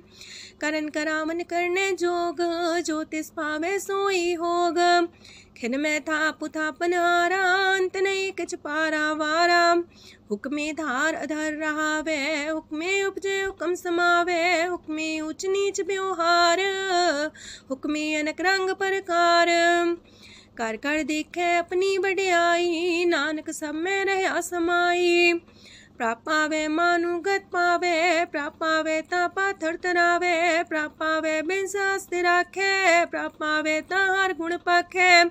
करन करावन करने जोग, जो तिस पावे सोई होग। खिन में थाप थापन हारा, अंत नहीं किछ पारा वारा। हुक्मे धार अधर रहावे, हुक्मे उपजे हुक्म समावे। हुक्मे ऊंच नीच व्यवहार, हुक्मे अनक रंग प्रकार। कर कर देखे अपनी बड़ियाई, नानक सब में रहा समाई। प्राप पावे मानु गत पावे, प्राप पावे ता पाथर तरावे। प्राप पावे बिन शास्त्र राखे, प्राप पावे ता हर गुण पाखे।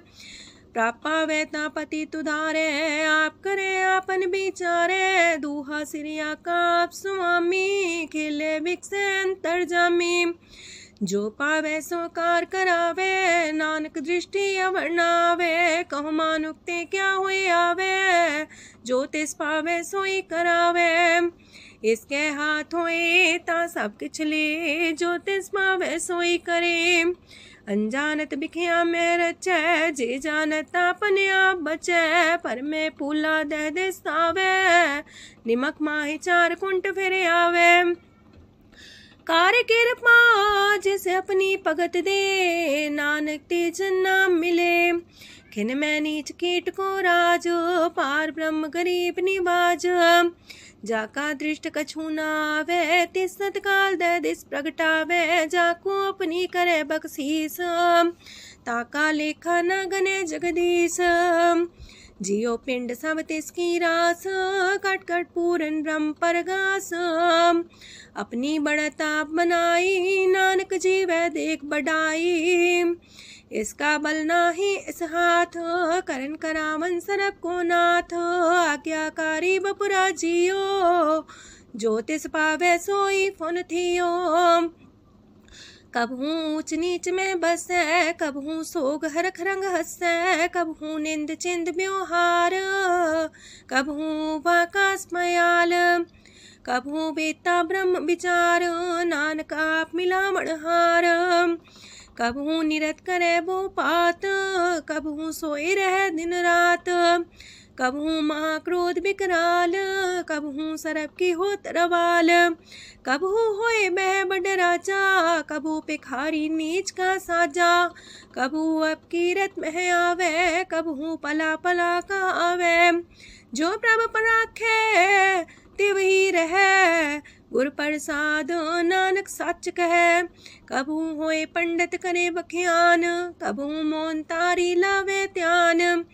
प्राप पावे ता पति तुधारे, आप करे आपन विचारे। दूहा सिरिया का आप स्वामी, खिले विकसे अंतर जामी। जो पावे सो कार करावे, नानक दृष्टि अवर्णावे। कहु मानुक्ते क्या हुए आवे, जो तिस पावे सोई करावे। इसके हाथ होए ता सब किछ ले, जो तिस पावे सोई करे। अनजानत बिखिया में रचै, जे जानत अपने आप बचै। पर में पूला दे दिस्तावे, निमक माही चार कुंट फिर आवे। कार कृपा जिसे अपनी भगत दे, नानक तेज नाम मिले। खिन में नीच कीट को राज, पार ब्रह्म गरीब निवाज। जाका दृष्ट कछु न आवे, तिस सतकाल दे दिस प्रगटावे। जाको अपनी करे बख्शीस, ताका लेखा न गने जगदीश। जियो पिंड सब तिसकी रास, कट कट पूरन ब्रह्म परगास। अपनी बढ़ता बनाई, नानक जीवै देख बढ़ाई। इसका बल नाही इस हाथ, करन करावन सरब को नाथ। आज्ञाकारी बपुरा जियो, जो तिस पावे सोई फुन थियो। कबहू ऊंच नीच में बसै, कबहू सोग हरख रंग हंसै। कबहू निंद चिंद व्यवहार, कबहू वाकास मयाल। कबहू बेता ब्रह्म विचार, नानक आप मिलावण हार। कबहू निरत करे वो पात, कबहू सोए रह दिन रात। कबहू महाक्रोध विकराल, कबहू सरब की हो तरवाल। कबहू होए बह बड़ राजा, कबहू भिखारी नीच का साजा। कबहू अब कीरत में आवे, कबहू पला पला का आवे। जो प्रभ पराखे तिवही रहे, गुर प्रसाद नानक सच कहे। कबहू होए पंडित करे बख्यान, कबहू मौन तारी लावे ध्यान।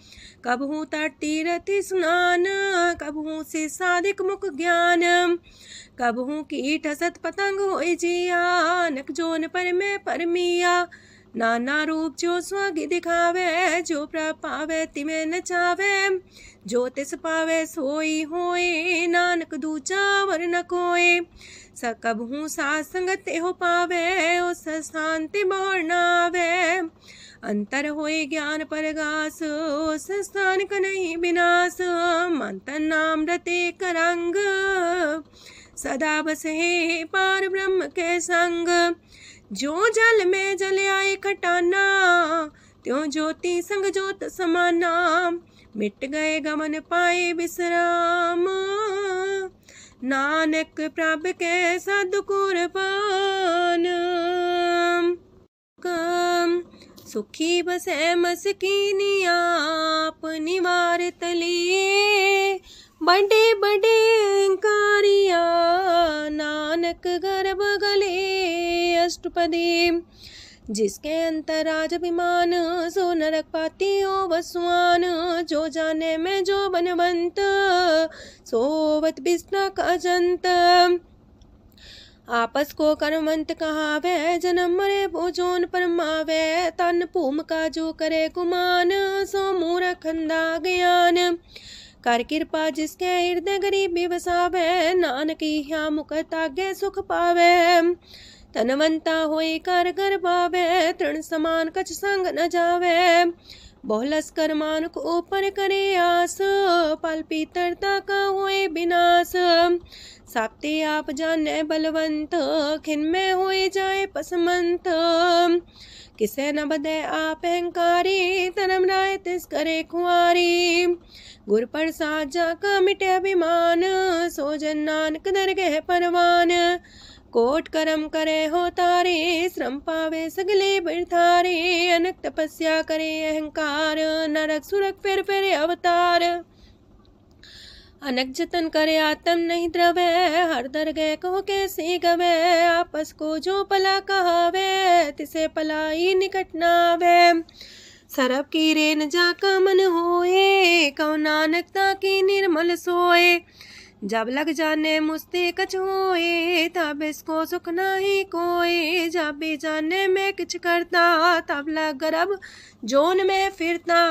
कबहू तट तीरथ स्नान, कबहू से साधिक मुख ज्ञान। कबहू कीट हसत पतंग होए जिया, नक जोन पर में परमिया। नाना रूप जो स्वग दिखावे, जो प्रभ पावे तिमें नचावे। जो तिस पावे सोई होए, नानक दूजा वर न कोय। सकबहू साथ संगत हो पावे, उस स्थान ते मोर नावे। अंतर होए ज्ञान परगास, उस स्थान का नहीं विनाश। मंतन नाम रते करंग, सदा बसे पार ब्रह्म के संग। जो जल में जल आए खटाना, त्यों ज्योति संग ज्योत समाना। मिट गए गमन पाए विश्राम, नानक प्रभ के सद कुर्बान। सुखी बसे मस्कीनिया, अपनी मार तली। बड़े बड़े कारिया, नानक गर्भ गले। अष्टपदी। जिसके अंतराज अभिमान, सो नरक पाती हो वसुआन। जो जाने में जो बनवंत, सोवत बिस्ना का जंत। आपस को कर्मवंत कहावे, जन्म मरे भोजोन परमावे। तन भूमिका जो करे गुमान, सो मूर्ख अंधा ज्ञान। कर कृपा जिसके हृदय गरीबी बसावे, नानक यहाँ मुख तागे सुख पावे। तनवंता होई कर घर बावे, तृण समान कछ संग न जावे। बहुलस कर मानुक ऊपर करे आस, पल पीतरता का होए विनाश। साप्ते आप जाने बलवंत, खिन में होए जाए पसमंत। किसे न बदे आप अहंकारी, धर्म राय तिस करे खुआरी। गुर प्रसाद जाका मिटे अभिमान, सो जन नानक दरगह परवान। कोट कर्म करे हो तारे, श्रम पावे सगले बिरथारे। अनक तपस्या करे अहंकार, नरक सुरक फिर अवतार। अनक जतन करे आत्म नहीं द्रवे, हर दरगह कहो कैसे गवे। आपस को जो पला कहावे, तिसे पलाई निकट नावे। सरब की रेन जाका मन होए, कहो नानक ताकी निर्मल सोए। जब लग जाने मुस्ते कछ होए, तब इसको सुख नाही कोई। जब भी जाने में किछ करता, तब लग गर्भ जोन में फिरता।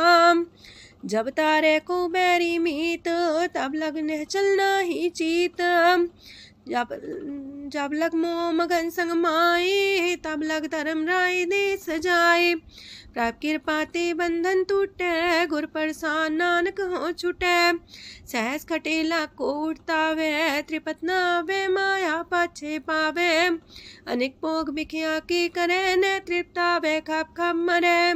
जब तारे को बैरी मीत, तब लगने चलना ही चीत। जब लग मोह मगन संग माए, तब लग धर्म राय दे सजाए। प्रभ कृपा ते बंधन टूटे, गुर प्रसाद नानक हो छूटे। सहस खटेला को उठतावे, त्रिपत नावे माया पाछे पावे। अनेक भोग बिखिया की करे, न तृप्तावे खप खप मरे।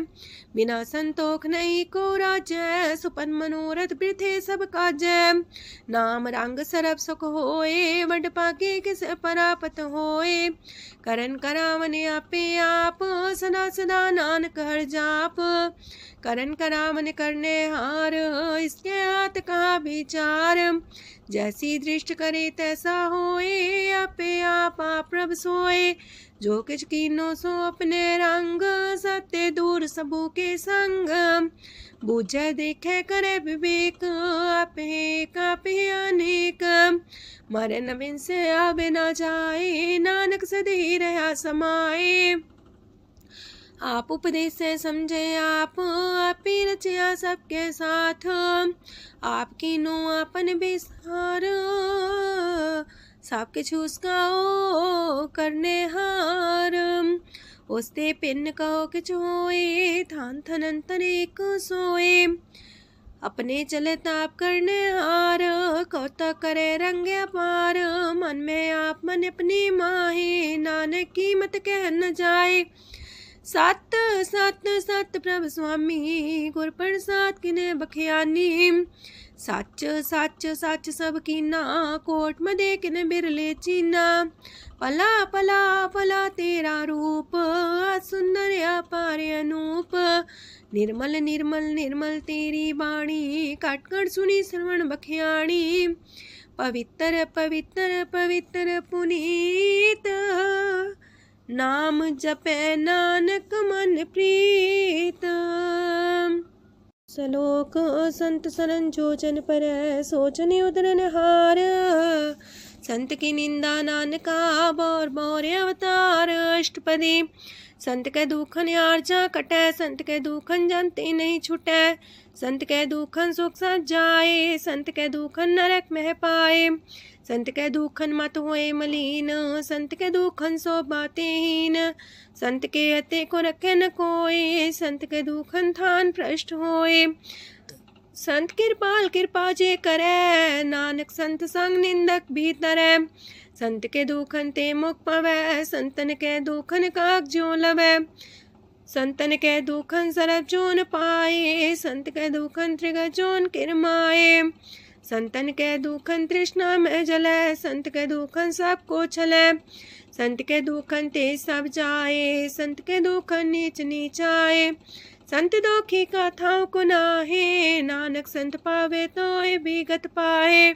बिना संतोख नहीं को राजै, सुपन मनोरथ वृथे सब काजै। नाम रंग सरब सुख होए, वड पाके किस परापत होए। करन करावन आपे आप, सदा सदा नानक हर जाप। करन करावन करने हार, इसके हाथ का विचार। जैसी दृष्ट करे तैसा होए, आपे आप प्रभ सोए। जो किछ कीनो सो अपने रंग, सत्य दूर सबू के संग। बूझे देखे करे विवेक, आपे अनेक। मरे न बिन से आवे न जाए, नानक सदी रहा समाए। आप उपदेश से समझे आप ही रचिया सबके साथ। आपकी नो आपन बेसार, सब किछ उसका ओ करने हार। उसते पिन कहो किछ होए, थान थनन तनेक सोए। अपने चले ताप करने हार, कौतक करे रंग अपार। मन में आप मन अपनी माहे, नानक की मत कह न जाए। सत सत सत प्रभ स्वामी, गुर प्रसाद किने बखियानी। सच सच सच सब कीना, कोट मदे किने बिरले चीना। पला पला पला तेरा रूप, सुंदर अपार अनूप। निर्मल निर्मल निर्मल तेरी बाणी, काट कर सुनी श्रवण बखियाणी। पवित्र पवित्र पवित्र पुनीत, नाम जपे नानक मन प्रीत। सलोक संत सरन जोजन पर, सोचने उदरन हार। संत की निंदा नानका, बौर बौर अवतार। अष्टपदी संत के दुखन आर्जा कटै, संत के दुखन जानते नहीं छुटै। संत के दुखन सुख सज जाए, संत के दुखन नरक में पाए। संत के दुखन मत होए मलीन, संत के दुखन सो बातें हीन। संत के अते को रखे न कोई, संत के दुखन थान भ्रष्ट होए। संत कृपाल कृपा जे करे, नानक संत संग निंदक भीतरै। संत के दुखन ते मुख पवै, संतन के दुखन काक जो लवै। संतन के दुखन सरब जोन पाए, संत के दुखन त्रिगत जोन किरमाए। संतन के दुखन तृष्णा में जलै, संत के दुखन सबको छलै। संत के दुखन ते सब जाए, संत के दुखन नीच नीचाए। संत दोखी कथाओं को नाहे, नानक संत पावे तो विगत पाए।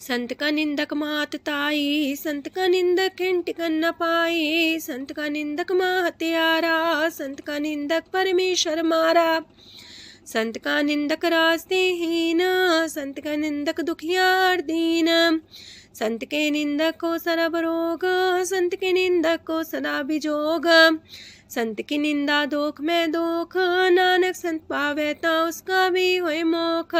संत का निंदक मात ताई, संत का निंदक टिकन न पाई। संत का निंदक माँ हत्यारा, संत का निंदक परमेश्वर मारा। संत का निंदक रास्ते हीन, संत का निंदक दुखियार दीन। संत के निंदक को सरब रोग, संत के निंदक को सदा विजोग। संत की निंदा दोख में दोख, नानक संत पावे ता उसका भी होए मोख।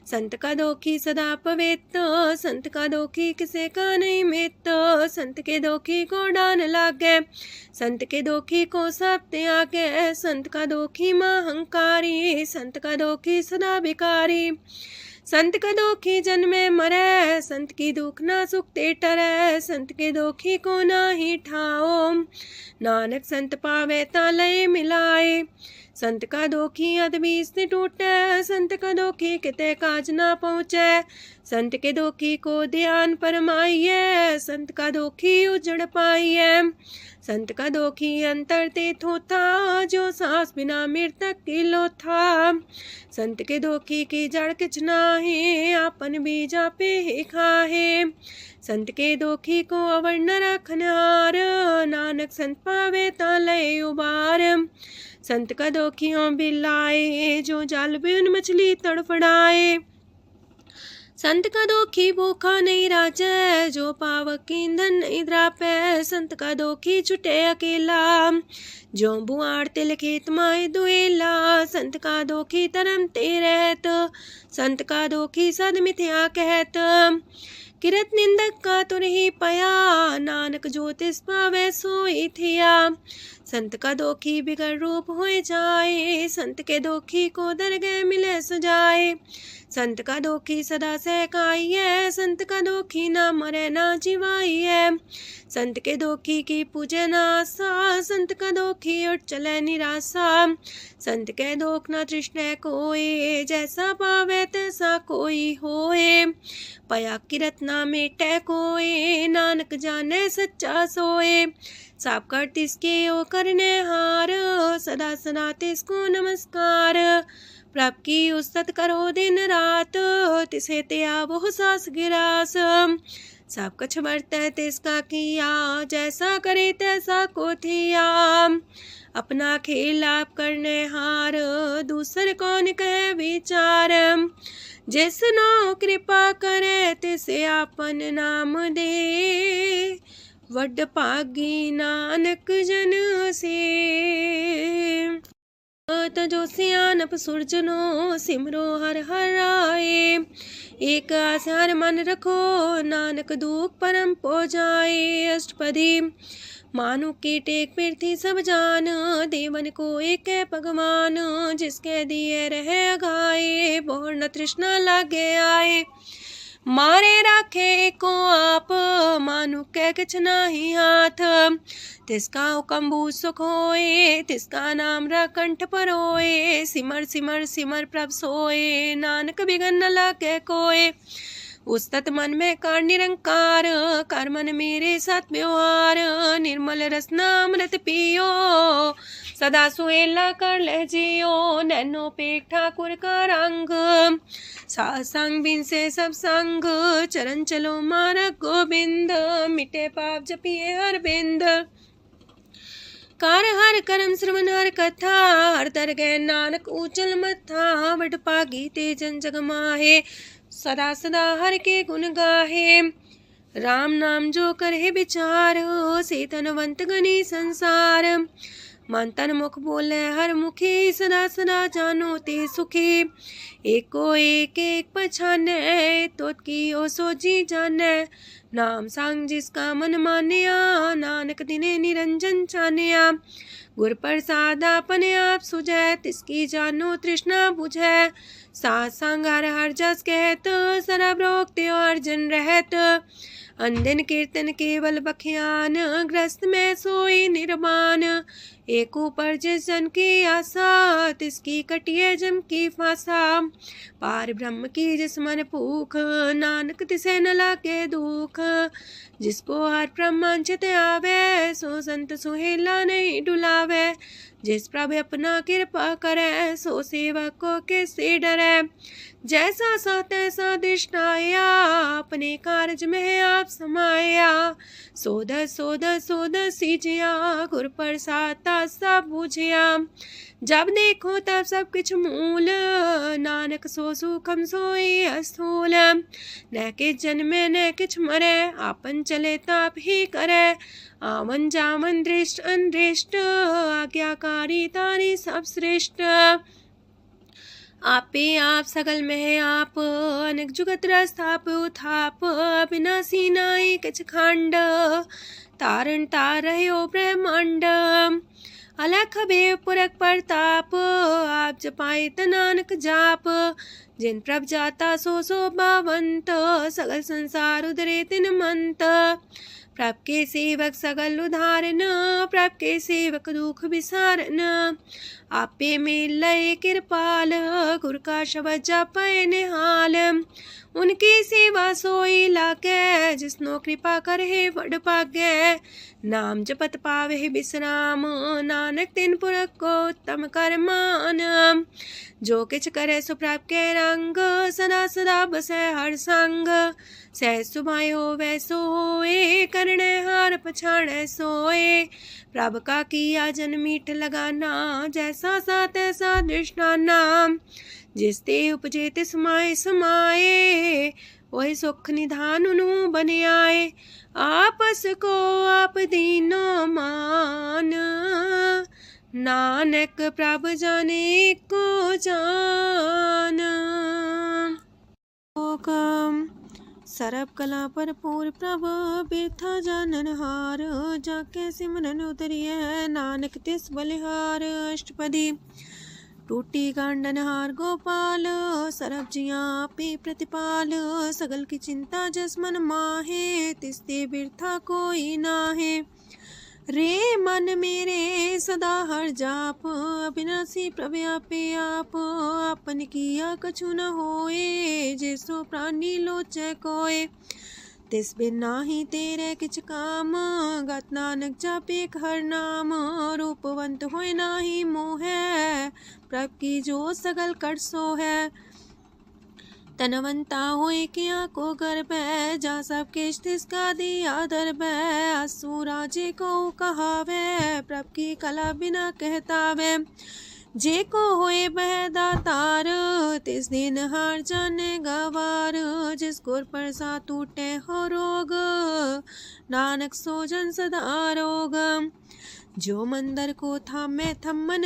संत का दोखी सदा पवित्र, संत का दोखी किसे का नहीं मित। संत के दोखी को डान लागे, संत के दोखी को सब त्यागे। संत का दोखी महांकारी, संत का दोखी सदा भिकारी। संत का दोखी जन्मे मरे, संत की दुख ना सुख ते टरे। संत के दोखी को ना ही ठाओ, नानक संत पावे ता लय मिलाए। संत का दोखी अदबीस से टूटे, संत का दोखी किते काज ना पहुँचे। संत के दोखी को ध्यान परमाइए, संत का दोखी उजड़ पाइए। संत का दोखी अंतर ते थोथा, जो सांस बिना मृतक की लोथा। संत के दोखी की जड़ किछ नाहे, आपन बीजा पे ही खाहे। संत के दोखी को अवर न रखनहार, नानक संत पावे ता लय उबार। संत का दोखियों बिलाए, जो जाल बिन मछली तड़फड़ाए। संत का दोखी भूखा नहीं राजे, जो पावक ईंधन नहीं द्रापे। संत का दोखी छुटे अकेला, जो बुआड़ तिल खेत माए दुएला। संत का दोखी तरम ते रहत, संत का दोखी सद मिथ्या कहत। किरत निंदक का तुर ही पया, नानक जो तिस पावे सोई थिया। संत का दोखी बिगड़ रूप होए जाए, संत के दोखी को दरगह मिले सजाए। संत का दोखी सदा सहकाइए, संत का दोखी ना मरे ना जिवाइए। संत के दोखी की पूजे ना आशा, संत का दोखी उठ चले निराशा। संत के दोख ना तृष्णा कोई, जैसा पावे तैसा कोई होए। पया किरत ना मेटे कोई, नानक जाने सच्चा सोए। साप कर तिसके ओ करने हार, सदा सदा तिसको नमस्कार। प्रभ की उस्तत करो दिन रात, तिसे त्या वो सास गिरास। सब कछ बरतै तिसका किया, जैसा करे तैसा को थिया। अपना खेल आप करने हार, दूसर कौन कहे विचार। जिसनो कृपा करे तिसे आपन नाम दे, वड पागी नानक जन से। तजो सियानप सुरजनो, सिमरो हर हर आए। एक आसार मन रखो, नानक दुख परम पो जाए। अष्टपदी मानु के टेक पृथ्वी सब जान, देवन को एक है भगवान। जिसके दिए रहे अघाए, बोर न तृष्णा लागे आए। मारे राखे को आप, मानु के किछ नाही हाथ। तिसका हुक्म सुख होए, तिसका नाम रकंठ पर होए। सिमर सिमर सिमर प्रभ सोए, नानक बिगन न लागे कोय। उस्तत मन में कर निरंकार, कर मन मेरे साथ व्यवहार। निर्मल रसना अमृत पियो, सदा सुहेला कर ले जियो। नैनो पेट ठाकुर का रंग, सासंग बिन से सब संग। चरण चलो मारक गोविंद, मिटे पाप जपिए हर बिंद। कार हर करम श्रवण हर कथा, हर तर गए नानक ऊचल मथा। वड पागी ते जन जग माहे, सदा सदा हर के गुण गाहे। राम नाम जो करे विचार, से तनवंत गनी संसार। मन तन मुख बोले हर मुखी, सदा सदा जानो ते सुखी। एको एक एक पछाने, तोत की ओ सोजी जाने। नाम सांग जिसका मन मानिया, नानक दिने निरंजन छानिया। गुर प्रसाद अपने आप सुझै, तिसकी जानो तृष्णा बुझै। सात संग हर हर जस कहत, सरब रोग त्यो अर्जन रहत। अंदिन कीर्तन केवल बख्यान, ग्रस्त में सोई निर्माण। एक ऊपर जिस जन की आशा, तिसकी कटिए जम की फांसा। पार ब्रह्म की जिस मन भूख, नानक तिसे न लागे दुख। जिसको हर प्रमांचित आवे, सो संत सुहेला नहीं डुलावे। जिस प्रभु अपना कृपा करे, सो सेवक को किससे डरे। जैसा सा तैसा दृष्टाया, अपने कारज में आप समाया। सोध सोध सोध सीजिया, गुर प्रसाद रास्ता बूझिया। जब देखो तब सब किछ मूल, नानक सो सूखम सोई अस्थूल। न किछ जन्मे न किछ मरे, आपन चले ताप ही करे। आवन जावन दृष्ट अनदृष्ट, आज्ञाकारी तारी सब श्रेष्ठ। आपे आप सगल में आप, अनेक जुगत रस्थाप उथाप। अविनाशी नाई किछ खंड, तारण तार रह्यो ब्रह्मांड। अलख बेव पुरख प्रताप, आप जपाए त नानक जाप। जिन प्रभ जाता सो शोभावंत, सगल संसार उधरे तिन मंत। प्रभ के सेवक सगल उधारन, प्रभ के सेवक दुख विसारन। आपे में लय कृपाल, गुर का शब्द जपै निहाल। उनकी सेवा सोई लागे, जिसनो कृपा करे बड़ पागे। नाम जपत पावे विश्राम, नानक तिन पुरख को उत्तम कर मान। जो किछ करे सो प्रभ के रंग, सदा सदा बसै हर संग। सहज सुभाए होवै सो होए, करणे हार पछाड़ै सोए। प्रभ का किया जन मीठ लगाना, जैसा सा तैसा दृष्टाना। जिस ते उपजे तिस माय समाए, वही सुख निधान उनु बन आए। आपस को आप दीनो मान, नानक प्रभ जाने को जान। सरब कला पर पूर प्रभ, बिरथा जानन हार। जाके सिमरन उतरिय, नानक तिस बलिहार। अष्टपदी। टूटी गांडन हार गोपाल, सरब जिया पे प्रतिपाल। सगल की चिंता जस मन माहे, तिसते बिरथा कोई नाहे। रे मन मेरे सदा हर जाप, अविनाशी प्रभ आपे आप। आपन किया कछु न होए, जैसो प्राणी लोचै कोय। तिस बिन नाही तेरे किछ काम, गत नानक जापे हर नाम। रूपवंत होय नाही मोह, प्रभ की जो सगल कर सो है। तनवंता होय किया को गर्भ, जा सब किछ तिसका दिया दर्ब। असुरा जे को कहावे, प्रभ की कला बिना कहतावे। जे को होए बह दातार, तिस दिन हार जाने गवार। जिस गुर प्रसाद टूटे हो रोग, नानक सो जन सदा रोग। जो मंदर को थामे थम्मन,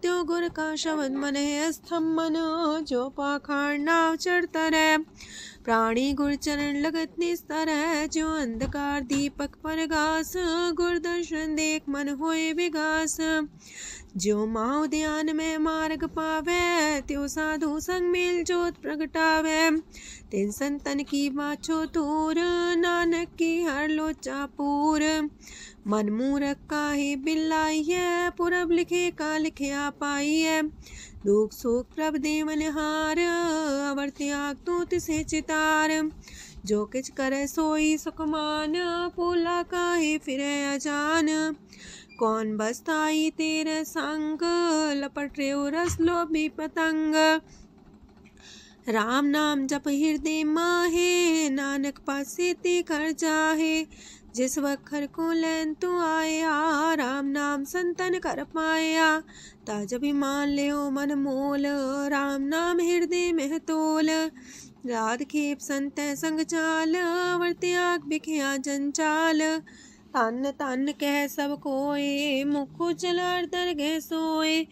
त्यो गुर का शब्द मन है स्तम्भन। जो पाखाड़ नाव चढ़ता रहे, प्राणी गुर चरण लगत निस्तर है। जो अंधकार दीपक पर घास, गुर दर्शन देख मन होए विगास। जो माओ ध्यान में मार्ग पावे, त्यो साधु संग मेल जोत प्रगटावे। तिन संतन की बाछो तूर, नानक की हर लोचा पूर। मन मूरख काहे बिलाइए, पुरब लिखे का लिखिया पाइए। दुख सुख प्रभ देवन हार, अवर त्याग तू तिसे चितार। जो किछ करे सोई सुखमान, पोला काहे फिरे अजान। कौन बसताई तेरे संग, लपट रेउ रस लोभी पतंग। राम नाम जप हृदय माहे, नानक पासे ते कर जाहे। जिस वखर को लैन तू आया, राम नाम संतन कर पाया। ताज अभिमान ले मन मोल, राम नाम हृदय में तोल। राध खेप संत संग चाल, वर त्याग बिखिया जंचाल। तन तन कह सब कोय, मुख चलार दरगह सोए।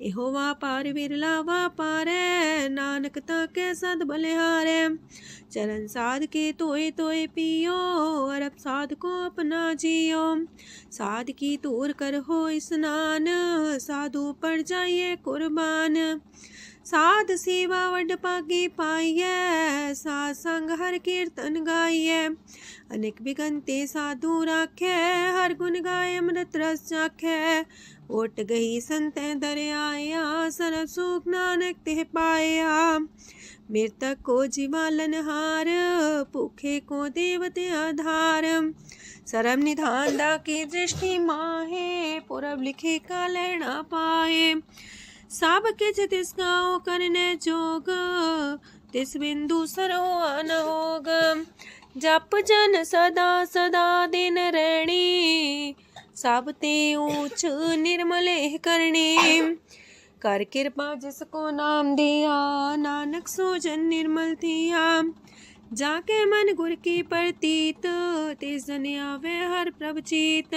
एहो वापार बिरला वापारै, नानक ताके सद बलिहारै। चरण साध के तोय तोय पियो, अरब साध को अपना जियो। साध की तूर कर हो स्नान, साधु पर जाइए कुर्बान। साध सेवा वड पागे पाइए, साध संग हर कीर्तन गाइए। अनेक बिगंते साधु राखे, हर गुण गाय अमृत रस चाखे। ओट गई संतै दर आया, सरब सुख नानक तिह पाया। मृतक को जीवालन हार, भूखे को देवते आधार। सरब निधान डाकी दृष्टि माहे, पुरब लिखे का लेना पाए। सब किछ तिस गाओ करने जोग, तिस बिंदु सरो अनहोग। जप जन सदा सदा दिन रैणी, सब ते ऊंच निर्मले करने। कर कृपा जिसको नाम दिया, नानक सो जन निर्मल थिया। जाके मन गुर की प्रतीत, तिस जन आवे हर प्रभ चीत।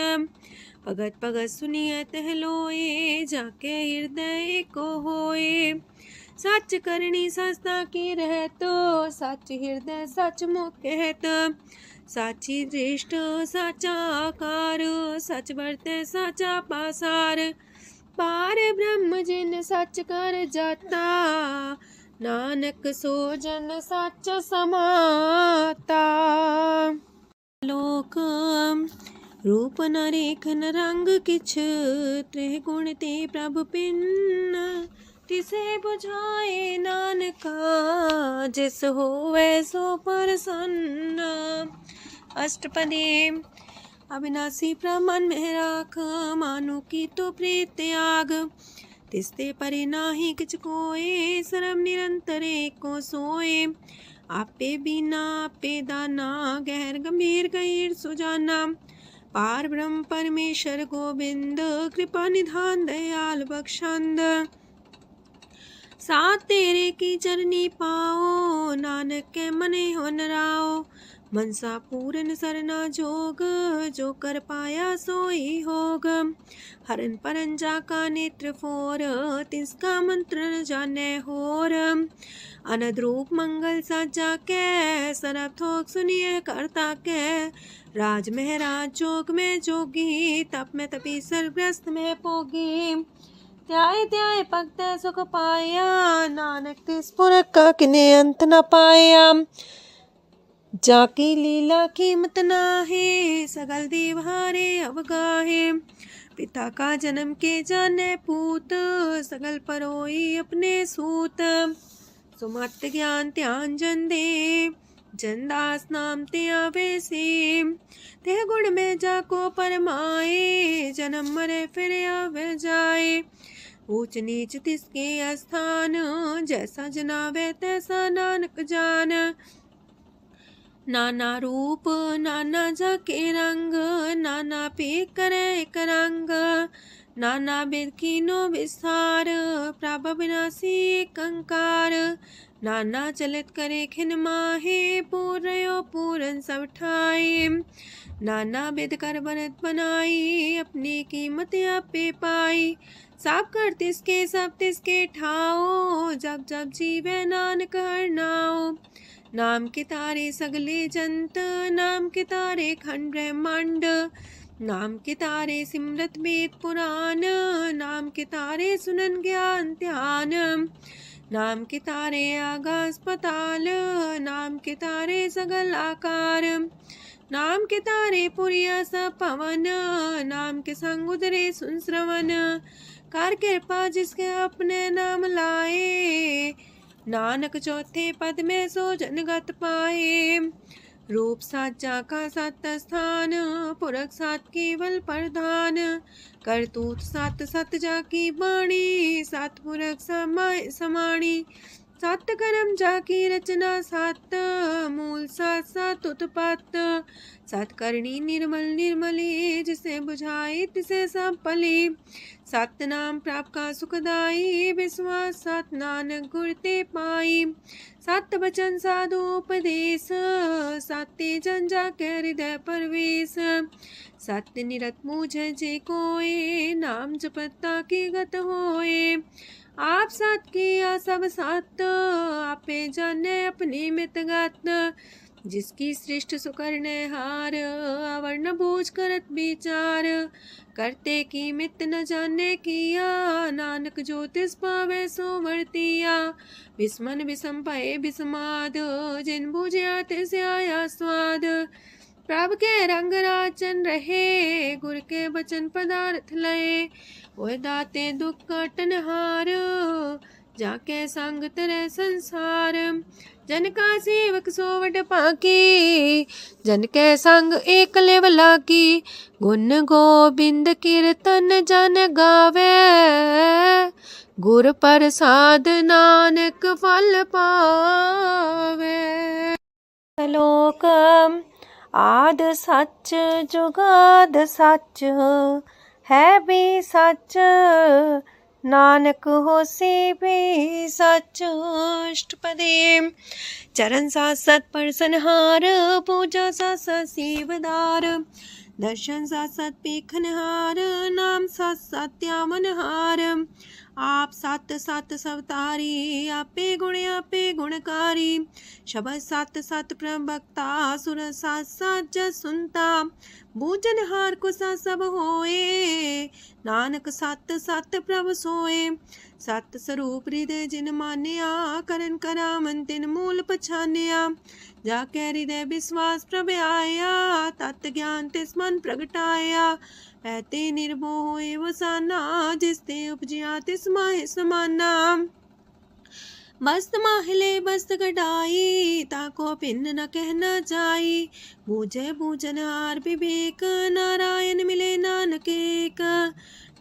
भगत भगत सुनिए तह लोए, जाके हृदय को होए। सच करनी सस्ता की रहत, सच हृदय सच मुख कहत। साची दृष्ट साचा आकार, सच बरते साचा पासार। पार ब्रह्म जिन सच कर जाता, नानक सो जन सच समाता। लोक रूप न रेख न रंग किछ, त्रिह गुण ते प्रभ पिन्न। तिसे बुझाए नानका, जिस होवे सो प्रसन्न। अष्टपदी। अविनाशी प्रमन में राख, मानो की तो प्रीत त्याग। तिसते परे नाही किछ कोय, सर्व निरंतर एको सोए। आपे बिना आपे दाना, गहर गंभीर गहीर सुजाना। पार ब्रह्म परमेश्वर गोविंद, कृपा निधान दयाल बख्शंद। साथ तेरे की चरनी पाओ, नानक के मने हो नराओ। मनसा पूरन सरना जोग, जो कर पाया सोई होग। हरन परन जाका नेत्र फोर, तिसका मंत्र न जाने होर। अनद रूप मंगल साजा के, सरब थोक सुनिए करता के। राज महराज जोग में जोगी, तप में तपी सर्वग्रस्त में पोगी। त्याय त्याय भक्त सुख पाया, नानक तिस पुरख का किने अंत न पाया। जाकी लीला कीमत नाहे, सगल देव हारे अवगाहे। पिता का जन्म के जाने पूत, सगल परोई अपने सूत। सुमत ज्ञान ध्यान जन दे, जनदास नाम ते आवे से। ते गुण में जाको परमाए, जन्म मरे फिर आवे जाए। ऊंच नीच तिसके स्थान, जैसा जनावे तैसा नानक जान। नाना रूप नाना जाके रंग, नाना पे करे एक रंग। नाना विध कीनो विस्तार, प्रभ विनाशी एक अंकार। नाना चलित करे खिन माहे, पूर्यो पूरन सब ठाए। नाना विध कर बनत बनाई, अपनी कीमत आपे पाई। सब कर तिसके सब तिसके ठाओ, जब जब जीवे नानक हर नाओ। नाम के तारे सगले जंत, नाम के तारे खंड ब्रह्मांड। नाम के तारे सिमरत वेद पुराण, नाम के तारे सुनन ज्ञान ध्यान। नाम के तारे आकाश पताल, नाम के तारे सगल आकार। नाम के तारे पुरिया सब पवन, नाम के संग उदरे सुन श्रवण। कर कृपा जिसके अपने नाम लाए, नानक चौथे पद में सो जनगत पाए। रूप साचा का सत स्थान, पुरख सात केवल प्रधान। करतूत सत सत जाकी बाणी, सत पुरख समाणी। सत कर्म जाकी रचना सत, मूल सात सात उत्पत्त। सत करनी निर्मल निर्मली, जिसे बुझाई तिसे सब पली। सत नाम प्राप का सुखदाई, विश्वास सत नानक गुर ते पाई। सत बचन साधु उपदेश, सत्य जन जाके हृदय परवेश। सत्य निरत मुझे जे कोय, नाम जपता की गत होए। आप सत किया सब सत, आपे जाने अपनी मित गत। जिसकी सृष्ट सुकरने हार, अवर्ण बूझ करत विचार। करते की मित न जाने किया, नानक जो तिस पावे सो वर्तिया। विस्मन विषम भये विस्माद, जिन बुझिया तिस आया स्वाद। प्रभ के रंग राचन रहे, गुर के बचन पदार्थ लये। ओए दाते दुख काटन हार, जाके संग तरे संसार। जन का सेवक सोवट पाकी, जन के संग एक लेवला की। गुण गोबिंद कीर्तन जन गावे, गुर प्रसाद नानक फल पावे। श्लोक। आद सच जुगाद सच है भी सच, नानक होसी भी सच। अष्टपदी। चरण साथ सत परसनहार, पूजा साथ साथ सेवदार, दर्शन साथ साथ पेखनहार, नाम साथ साथ त्यावनहार। आप सत सत सवतारी, आपे गुणकारी, शबद सत सत प्रभक्ता, सुर साथ साथ जस सुनता, बूझनहार को सा सब होए, नानक सत सत प्रभ सोए। सत स्वरूप हृदय जिन मानिया, करन करामन तिन मूल पछानिया, जाके हृदय विश्वास प्रभ आया, तत् ज्ञान तिस मन प्रगटाया। ऐते निर्भो होए वसाना, जिसते उपजिया तिस माहि समाना। मस्त माहिले बस्त कटाई, ताको भिन्न न कहना जाई, बूझे बूझन हार विवेक, नारायण मिले नानक एक।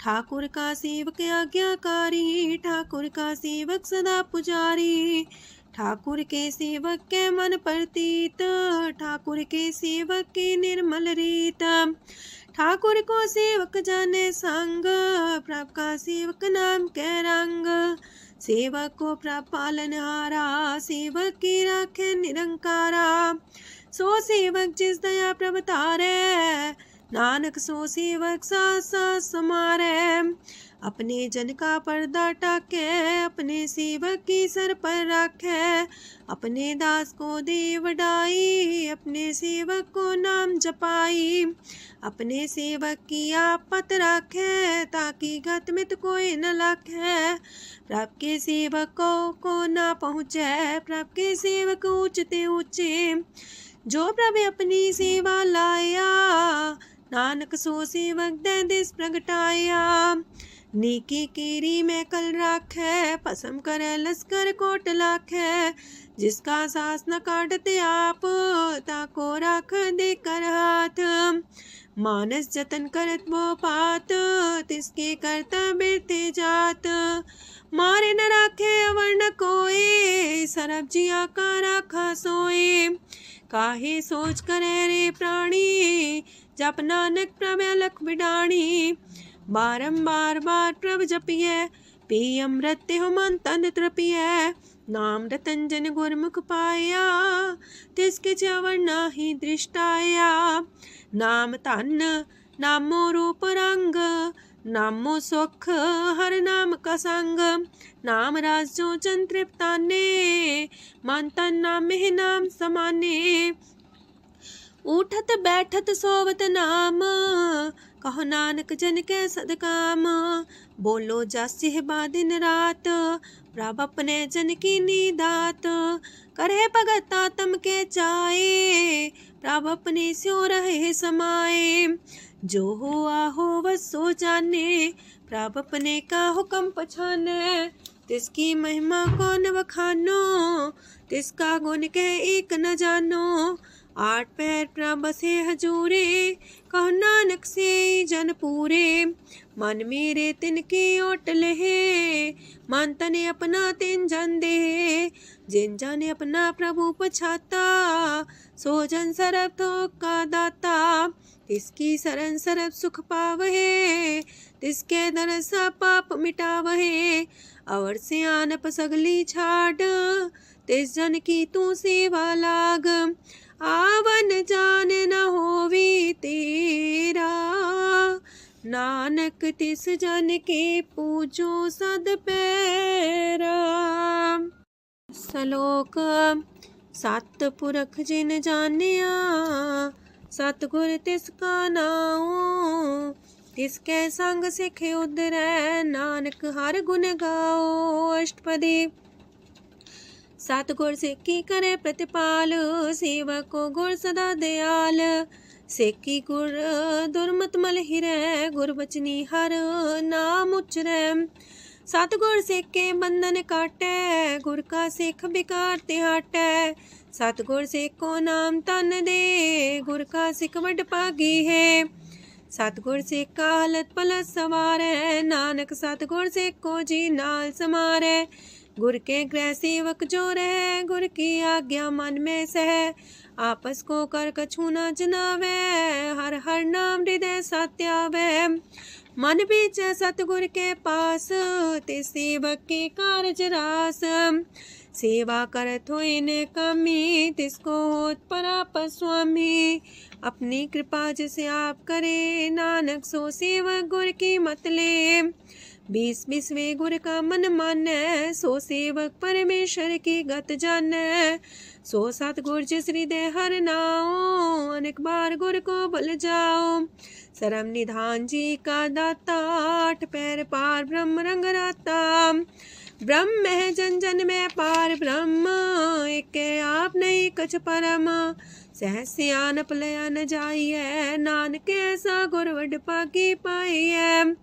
ठाकुर का सेवक आज्ञाकारी, ठाकुर का सेवक सदा पुजारी, ठाकुर के सेवक के मन प्रतीत, ठाकुर के सेवक की निर्मल रीत। ठाकुर को सेवक जाने संग, प्रभ का सेवक नाम के रंग, सेवक को प्रभ पालनहारा, सेवक की राखे निरंकारा। सो सेवक जिस दया प्रभ तारे, नानक सो सेवक साथ साथ समारे। अपने जन का पर्दा टाके, अपने सेवक की सर पर राखे, अपने दास को दे वडाई, अपने सेवक को नाम जपाई। अपने सेवक की आप पत राखे, ताकि गत मित कोई न लाखे। प्रभ के सेवक को ना पहुँचे, प्रभ के सेवक ऊंचते ऊंचे, जो प्रभ अपनी सेवा लाया, नानक सो सेवक दे दिस प्रगटाया। नीकी कीरी में कल राखे, पसम करे लश्कर कोट लाखे, जिसका सास न काटते आप, ताको राख दे कर हाथ। मानस जतन करत वो पात, तिसके करता बिरते जात, मारे न राखे अवर न कोई, सरब जिया का राखा सोए। काहे सोच करे रे प्राणी, जप नानक प्रभ अलख बिडाणी। बारंबार बार प्रभ जपिए, पी अमृत हो मन तन तृपिए। नाम रतन जन गुरमुख पाया, तिसके च्यवर नाही दृष्टाया। नाम धन नामो रूप रंग, नामो सुख हर नाम का संग। नाम राज जो जन तृप्ताने, मन तन नामे नाम समाने। उठत बैठत सोवत नाम, कहो नानक जन के सदकाम। बोलो जस बा दिन रात, प्रभ अपने जन की नीदात। करे भगत आत्म के चाए, प्रभ अपने स्यो रहे समाए। जो हो आहो वसो जाने, प्रभ अपने का हुक्म पछाने। तिसकी महिमा कौन बखानो, तिसका गुण के एक न जानो। आठ पैर प्रभ बसे हजूरे, कहो नानक से जन पूरे। मन मेरे तिनकी ओट लहे, मन तने अपना तिन जन दे। जिन जन अपना प्रभु पछाता, सो जन सरब थोक का दाता। तिसकी शरण सरब सुख पावहे, तिसके दरसा पाप मिटावहे। अवर से आनप सगली छाड़, तिस जन की तू सेवा लाग। आवन जान न होवी तेरा, नानक तिस जन के पूजो सद पैरा। सलोक। सत पुरख जिन जानिया, सतगुर तिसका नाओ। तिसके संग सिख उधरै, नानक हर गुण गाओ। अष्टपदी। सतगुर सिक्खी करे प्रतिपाल, सेवक को गुर सदा दयाल। सेकी गुर दुर्मत मल हिरै, गुर बचनी हर नाम उचरै। सतगुर सिक्के बंधन काटै, गुर का सिख बिकार ते हटै। सतगुर सिक्को नाम तन दे, गुर का सिख वड भागी है। सतगुर सिक्का हलत पलत सवारै, नानक सतगुर सिक्को जी नाल समारै। गुर के गृह सेवक जो रहे, गुर की आज्ञा मन में सह। आपस को कर कछु न जनावे, हर हर नाम हृदय सत्यावे। मन बीच सतगुर के पास, ते सेवक के कारज रास। सेवा करत होए न कमी, तिसको होत पराप स्वामी। अपनी कृपा जिसे आप करे, नानक सो सेवक गुर की मत ले। 20 गुर का मन मानै, सो सेवक परमेश्वर की गत जानै। सो सतगुर जिस हृदय हर नाओ, अनेक बार गुर को बल जाओ। सरम निधान जी का दाता, 8 पैर पार ब्रह्म रंग राता। ब्रह्म है जन जन में पार ब्रह्म, एक आप नहीं कछ परम। सहस सियान पलया न जाइए, नानक ऐसा गुरवड पाकी पाइए।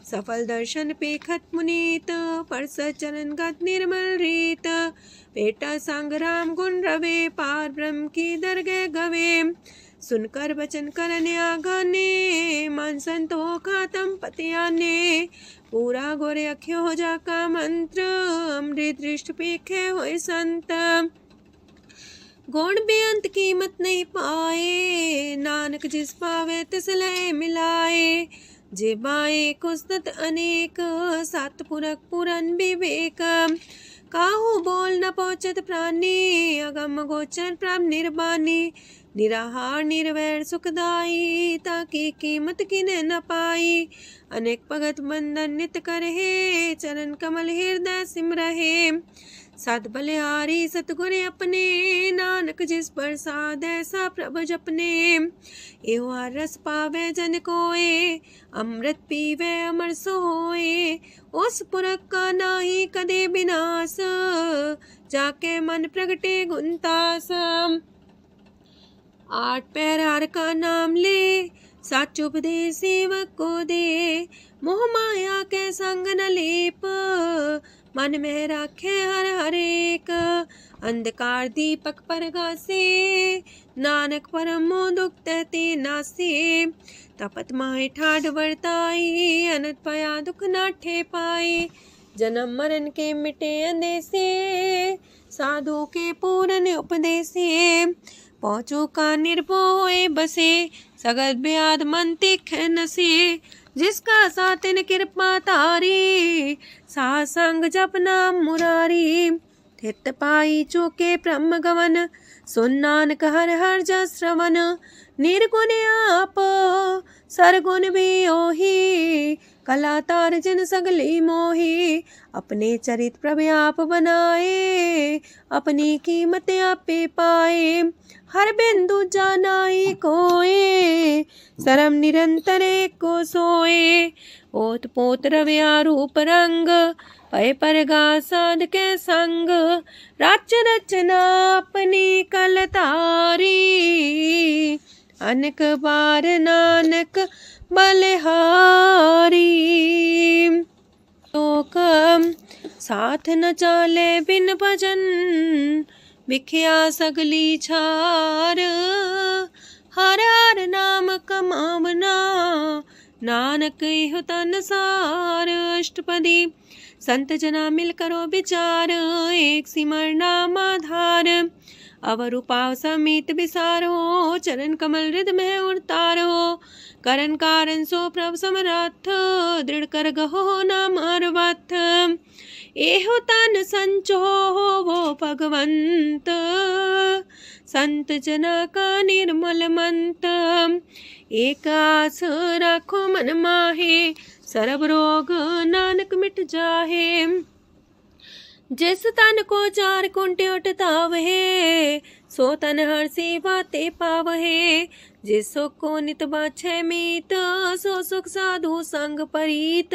सफल दर्शन पेखत मुनीत, परस चरण गत निर्मल रीत। पेटा संग राम गुण रवे, पार ब्रह्म की दरगह गवे। सुनकर वचन करन आगाने, मन संतो खातम पतियाने। पूरा गोरे अख्यो हो जाका मंत्र, अमृत दृष्ट पेखे होए संत। गुण बेअंत कीमत नहीं पाए, नानक जिस पावे तिस लय मिलाए। जेबाए कुस्तत अनेक, सतपुरख पुरन विवेक। काहू बोल न पहुँचत प्राणी, अगम गोचर प्रभ निर्बानी। निराहार निर्वैर सुखदाई, ताकि कीमत किने न पाई। अनेक भगत बंधन नित करहे, चरण कमल हृदय सिमरहे। सत बलिहारी सतगुर अपने, नानक जिस प्रसाद ऐसा प्रभ जपने। एहो हर रस पावे जन कोय, अमृत पीवे अमर सोए। उस पुरख का नाही कदे विनाश, जाके मन प्रगटे गुणतास। 8 पैर हर का नाम ले, सच उपदेश सेवक को दे। मोह माया के संग न लेप, मन में राखे हर हर एक। अंधकार दीपक परगासे, नानक परम दुख तहते नासे। तपत माहे ठाढ़ वर्ताई, अनंत पया दुख नाठे पाए। जन्म मरण के मिटे अंदेसे, साधु के पूरन उपदेसे। पहुँचो का निर्भय बसे, सगत ब्याद मन तीखे नसे। जिसका सातिन कृपा तारी, साथ संग जप नाम मुरारी। थित पाई चूके ब्रह्म गवन, सुन नानक हर हर जस श्रवण। निर्गुण आप सरगुण भी ओही, कला तार जिन सगली मोही। अपने चरित प्रभ आप बनाए, अपनी कीमत आपे पाए। हर बिंदु जानाई कोय, सरम निरंतर को सोए। ओत पोत रव्या रूप रंग, पय परगा साध के संग। राच रचना अपनी कलतारी, अनेक बार नानक बलिहारी। लोक साथ न चाले बिन भजन, बिखिया सगली छार। हर हर नाम कमावना, नानक इह तन सार। अष्टपदी संत जना मिल करो विचार, एक सिमर नाम आधार। अवर उपाव समीत विसारो, चरण कमल हृदय में उतारो। करन कारण सो प्रभ समरथ, दृढ़ कर गहो नाम अर्वथ। एहो तन संचो वो भगवंत, संत जना का निर्मल मंत। एक आस राखो मन माहे, सरब रोग नानक मिट जाहे। जिस तन को 4 कुंटे उठतावहे, सो तन हर सेवा ते पावहे। जिस सुख को नित बाछे मीत, सो सुख साधु संग परीत।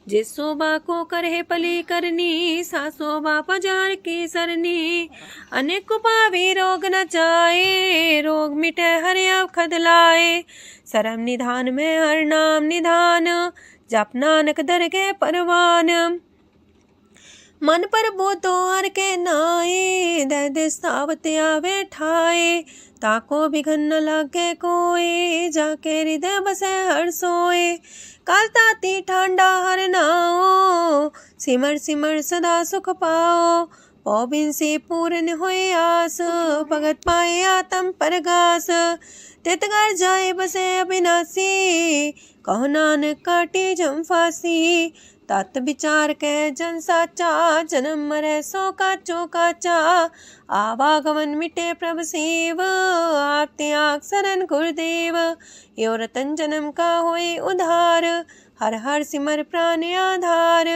जिस शोभा को करहे पली करनी, सा शोभा पजार की सरनी। अनेक पावे रोग न जाए, रोग मिटे हर अवखद लाए। सरम निधान में हर नाम निधान, जप नानक दरगह परवान। मन पर बोतो हर के नाए, दर्द सावत आवे ठाए। ताको बिघन न लागे कोय, जाके हृदय बसे हर सोए। काल ताती ठांडा हर नाओ, सिमर सिमर सदा सुख पाओ। पौबिन से पूर्ण होए आस, भगत पाए आत्म परगास। तित घर जाए बसे अविनाशी, कहो नानक काटे जम फांसी। तत् विचार के जन साचा, जन्म मरै सो काचो काचा। आवागमन मिटे प्रभ सेव, आप त्याग शरण गुरुदेव। यो रतन जन्म का होए उधार, हर हर सिमर प्राण आधार।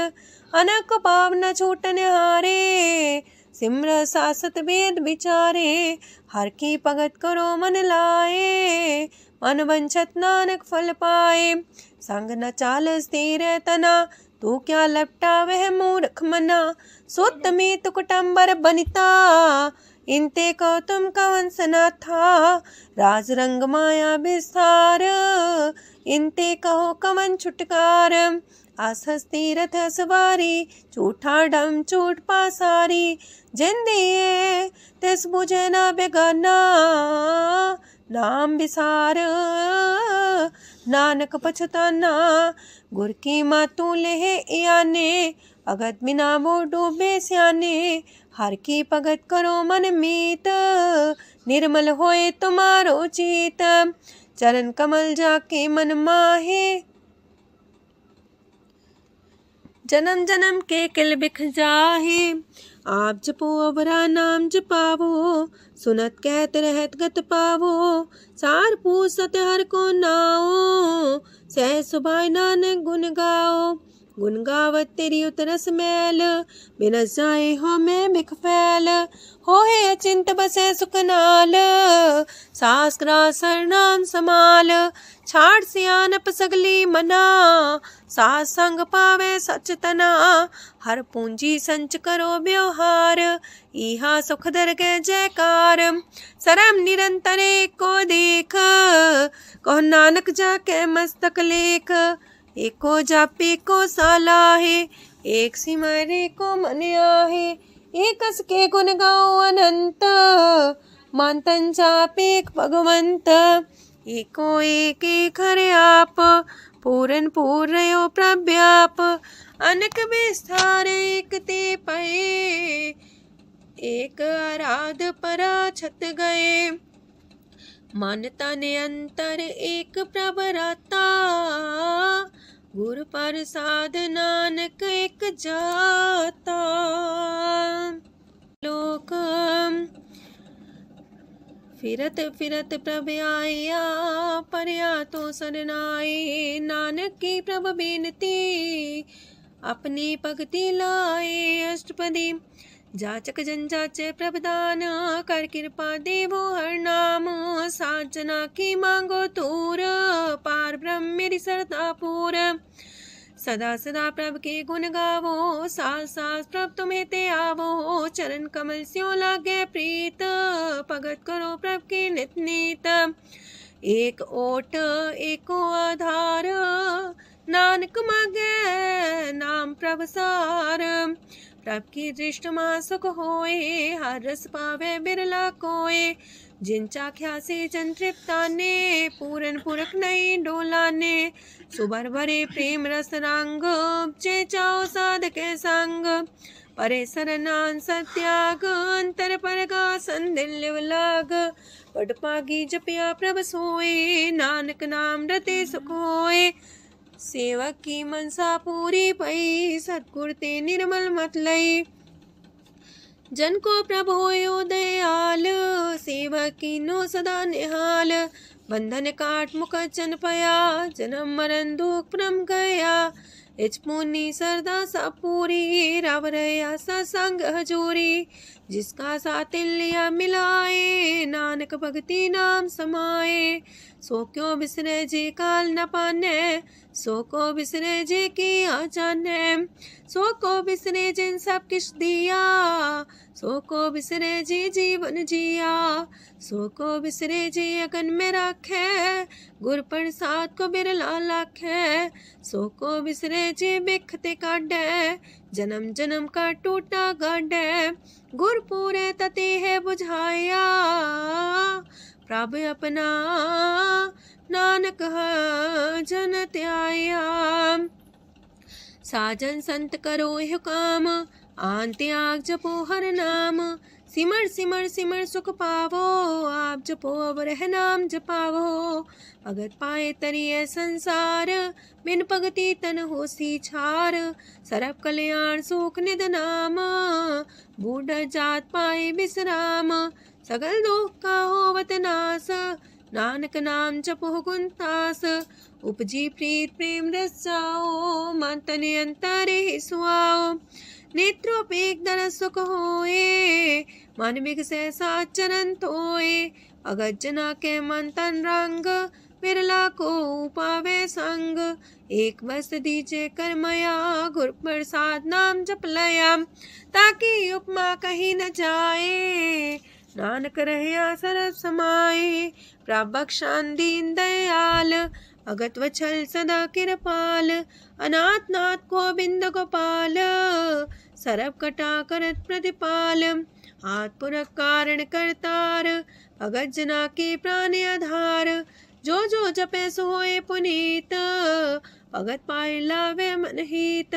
अनक पाप न छूटन हारे, सिमर सासत वेद विचारे। हर की भगत करो मन लाए, मन वंछत नानक फल पाए। संग न चाल स्थिर तना, तू क्या लपटा वह मूर्ख मना। सुत में तु कुटुम्बर बनिता, इनते को तुम कवन सना था। राज रंग माया विस्तार, इनते कहो कवन छुटकार। आस हस्ती रथ सवारी, झूठा डम झूठ पासारी। जिन दिए तिस बुझे न बेगाना, नाम विसार नानक पछताना। गुर की मातू लेह याने, भगत बिना वो डूबे स्याने। हर की भगत करो मन मीत, निर्मल होए तुम्हारो चित। चरण कमल जाके मन माहे, जन्म जन्म के किल बिख जाहे। आप जपो अवरा नाम जपावो, सुनत कहत रहत गत पावो। सार पूछ सत हर को नाओ, सह सुभाय नानक गुन गाओ। गुन गावत तेरी उतरस मैल, बिनस जाए हो मैं बिख फैल। होए अचिंत बसे सुख नाल, शास्त्रा सरनाम समाल। छाड़ सियानप सगली मना, साथ संग पावे सच तना। हर पूंजी संच करो व्यवहार, इहा सुख दर के जयकार। सरम निरंतर को देख, कहो नानक जाके मस्तक लेख। एको जापे को सालाहे, एक सिमरे को मन आहे। एकस के गुण गाओ अनंत, मानतन जापे भगवंत। एको एक एक हरे आप, पूरन पूर्णयो प्रव्याप। अनक विस्तार एक ते पए, एक आराध परा छत गए। मन तन अंतर एक प्रभराता, गुर प्रसाद नानक एक जाता। लोक फिरत फिरत प्रभ आया, परया तो सरनाए। नानक की प्रभ बेनती, अपनी भगति लाए। अष्टपदी जाचक जन जाचे प्रभदान, कर कृपा देवो हर नाम। सात जना की मांगो तूर, पार ब्रह्म मेरी सरदा पूर। सदा सदा प्रभ के गुण गावो, सास सास प्रभ तुम्हें ते आवो। चरण कमल स्यों लागे प्रीत, भगत करो प्रभ के नित नीत। एक ओट एको आधार, नानक मांगे नाम प्रभ सार। प्रभ की दृष्टि मां सुख होए, हर रस पावे बिरला कोय। जिन चाख्या से जन तृप्ताने, पूरन पुरख नहीं डोलाने। सुबर भरे प्रेम रस रंग, जे चाओ साधके संग। परे सरनान सत्याग, अंतर परगा संदिल लाग। पट पागी जपिया प्रभ सोए, नानक नाम रते सुख होए। सेवक की मनसा पूरी पई, सतगुर ते निर्मल मत लई। जन को प्रभु होयो दयाल, सेवक कीनो सदा निहाल। बंधन काट मुख चन पया, जन्म मरण दुख परम गया। इच पुनि सरदा सा पूरी, रव रया सत्संग हजूरी। जिसका सातिल्य मिलाए, नानक भगति नाम समाए। सो क्यों बिसरे जे काल न पाने, सो को बिसरे जे की आ जाने। सो को बिसरे जिन सब किछ दिया, सो को बिसरे जी जीवन जिया। सो को बिसरे जी अगन में राखे, गुर प्रसाद को बिरला लाखे। सो को बिसरे जी बिखते काढ़े, जन्म जन्म का टूटा गाढ़े। गुर पूरे तते है बुझाया, प्रभ अपना नानक जन त्याया। साजन संत करो यह काम, आन त्याग जपो हर नाम, सिमर सिमर सिमर सुख पावो, आप जपो अवरह नाम जपावो। भगत पाए तरिए संसार, बिन भगति तन होसी छार। सरब कल्याण सुख निध नाम, बूढ़ जात पाए विश्राम। सगल दुख का होवत नाश, नानक नाम जपो गुणतास। उपजी प्रीत प्रेम रस जाओ, मन तन अंतरे सुआओ। नेत्रोपेक दर सुख होए, मन विगसे सात चरण तोए। अगत जना के मन तन रंग, बिरला को पावे संग। एक बस दीजे कर मया, गुर प्रसाद नाम जप लया। ताकि उपमा कहीं न जाए, नानक रहे सरब समाए। प्रभक्षान दीन दयाल, अगत वछल सदा कृपाल। अनाथ नाथ गोविंद गोपाल, सरब कटा करत प्रतिपाल। हाथ पुरख कारण करतार, भगत जना के प्राण आधार। जो जो जपे सो होए पुनीत, भगत पाए लावे मन हित।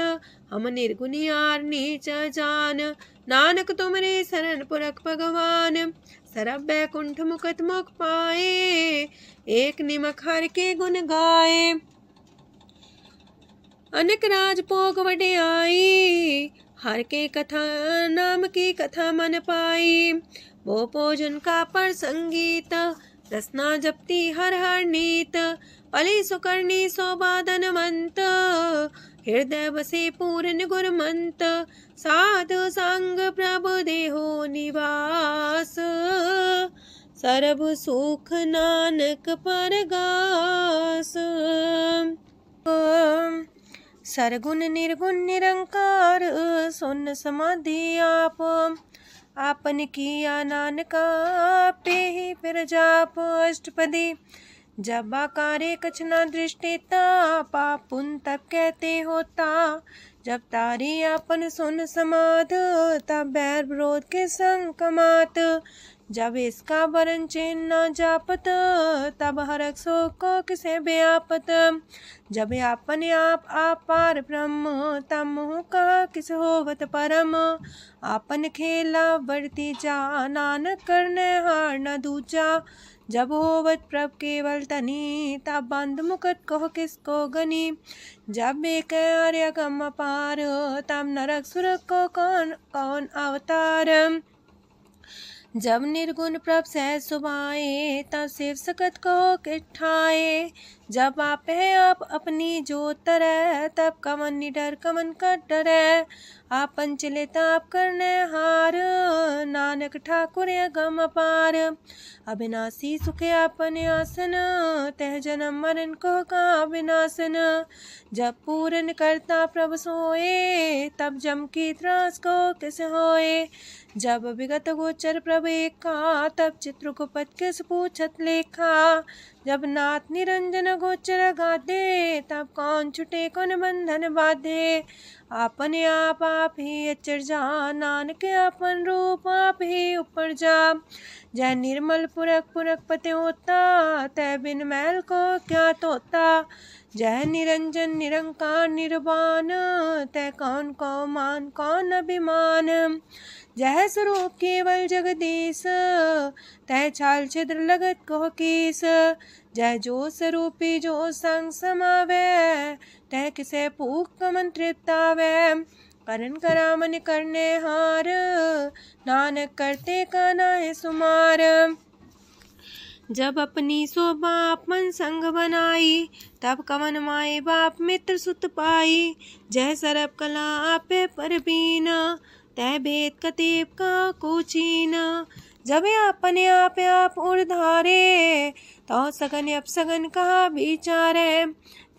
हम निर्गुनियार नीच जान, नानक तुमरे शरण पुरख भगवान। सरब बैकुंठ मुकत मुख पाए, एक निमक हर के गुण गाए। अनेक राज भोग वड्याई, हर के कथा नाम की कथा मन पाई। वो भोजन का पर संगीत, रसना जपती हर हर नीत। पली सुकर्णी सौबाधनवंत, हृदय बसे पूर्ण गुरमंत। साधु संग प्रभु देहो निवास, सरब सुख नानक परगास। सरगुण निर्गुण निरंकार, सुन समाधि आप। आपन किया नानका, पे ही फिर जाप। अष्टपदी जब आकारे कछ न दृष्टिता, पाप पुन तब कहते होता। जब तारी आपन सुन समाध, तब बैर विरोध के संग कमात। जब इसका वरण चिन्ह न जापत, तब हरक शोक को किसे व्यापत। जब आपने आप पार ब्रह्म, तब मोह का किस होवत परम। आपन खेला बढ़ती जा, नानक करने हार न दूजा। जब होवत प्रभ केवल तनी, तब बंद मुकट कहो किसको गनी। जब एक आर्य गम पार, तब नरक सुरक को कौन कौन अवतार। जब निर्गुण प्रभ सहज सुभाए, तब शिव सकत को किठाए। जब आप है आप अपनी जो तरह, तब कमन निडर कमन का डरे। आपन चले ताप करने हार, नानक ठाकुर गम अपार। अविनाशी सुख आपन आसन, तह जन्म मरण को का विनाशन। जब पूरन करता प्रभु सोए, तब जम की त्रास को किस होए। जब विगत गोचर प्रभु एका, तब चित्रकूपत किस पूछत लेखा। जब नाथ निरंजन गोचर गाधे, तब कौन छुटे कौन बंधन बाधे। आपने आप ही अचर जा, नानक आपन रूप आप ही ऊपर जा। जय निर्मल पुरख पुरख पते होता, तय बिन मैल को क्या तोता। जय निरंजन निरंकार निर्वाण, तय कौन को मान कौन अभिमान। जय स्वरूप केवल जगदीश, तय छाल छिद्र लगत को कीस। जय जो स्वरूपी जो संग समावे, तय किसे पूक कमन तृप्तावे। करन करा मन करने हार, नानक करते का नाहि सुमार। जब अपनी शोभा अपन संग बनाई, तब कवन माए बाप मित्र सुत पाई। जय सरब कला आपे परबीन, तय भेद कतीब का कोचीन। जब अपने आप उड़धारे, तो सगन अपसगन कहा विचारे।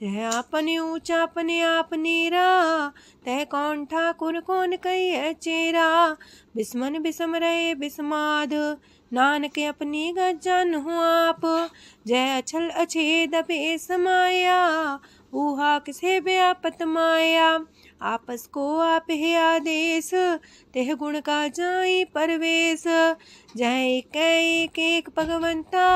तह अपने ऊंचा अपने आप नीरा, तह कौन ठाकुर कौन कही चेरा। बिस्मन बिसम रहे बिस्माद, नानक अपनी गजन हो आप। जय अछल अछेद पे समाया, ऊहा किसे व्यापत माया। आपस को आप है आदेश, तेह गुण का जाई परवेश। जय एक एक भगवंता,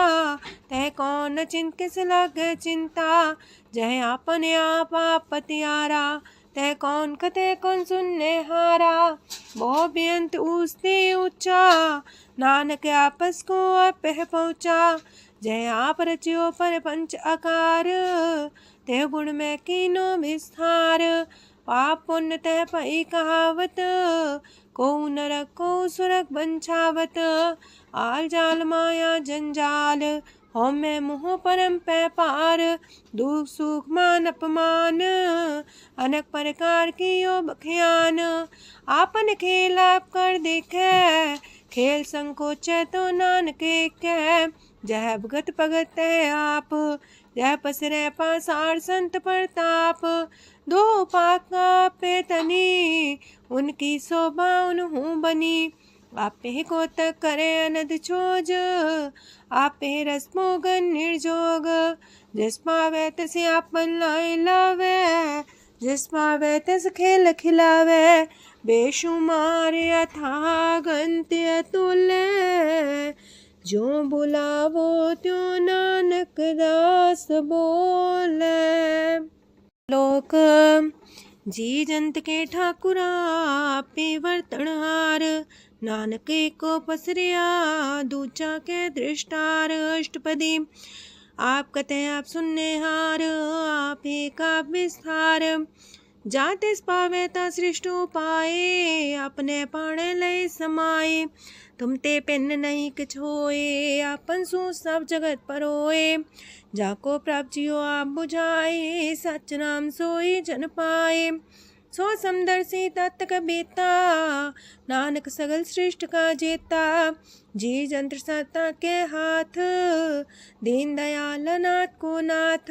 तह कौन चिंत किस लग चिंता। जय आपने आप पतियारा, तै कौन कते कौन सुनने हारा, बहु बेअंत ऊसते ऊंचा, नानक आपस को आपह पहुँचा। जय आप रचियो पर पंच आकार, ते गुण में कीनो विस्तार। पाप पुण्य तह पई कहावत, को नरक को सुरग बंछावत। आल जाल माया जंजाल, हो मैं मुँह परम पै पार। दुख सुख मान अपमान, अनेक प्रकार की यो बखियान। आपन खेल आप कर देखे, खेल संकोच तो नानक कह। जह भगत भगत है आप, जह पसरे पासार संत प्रताप। दो पाका पे तनी, उनकी शोभा उन्हू बनी। आपे को तक करे अनद छोज, आपे रस मोगन निर्जोग। जिस पावे तिस आपन लाई लावे, जिस पावे तिस खेल खिलावे। बेशुमार अथाह गंत अतुल्य, जो बुलावो त्यों नानक दास बोले। लोक जी जंत के ठाकुरा, आपे वर्तनहार। नानक को पसरिया, दूजा के दृष्टार। अष्टपदी आप कते आप सुनने हार, आप का विस्तार। जातिस पावे ता सृष्टो पाए, अपने पाणे लय समाए। तुम ते पिन नहीं किछ होए, आपन सु सब जगत परोए। जाको प्राप्त जियो आप बुझाए, सच नाम सोई जन पाए। सो समदर्शी तत्क बेता, नानक सगल सृष्ट का जेता। जी जंत्र सत्ता के हाथ, दीन दयाल नाथ को नाथ।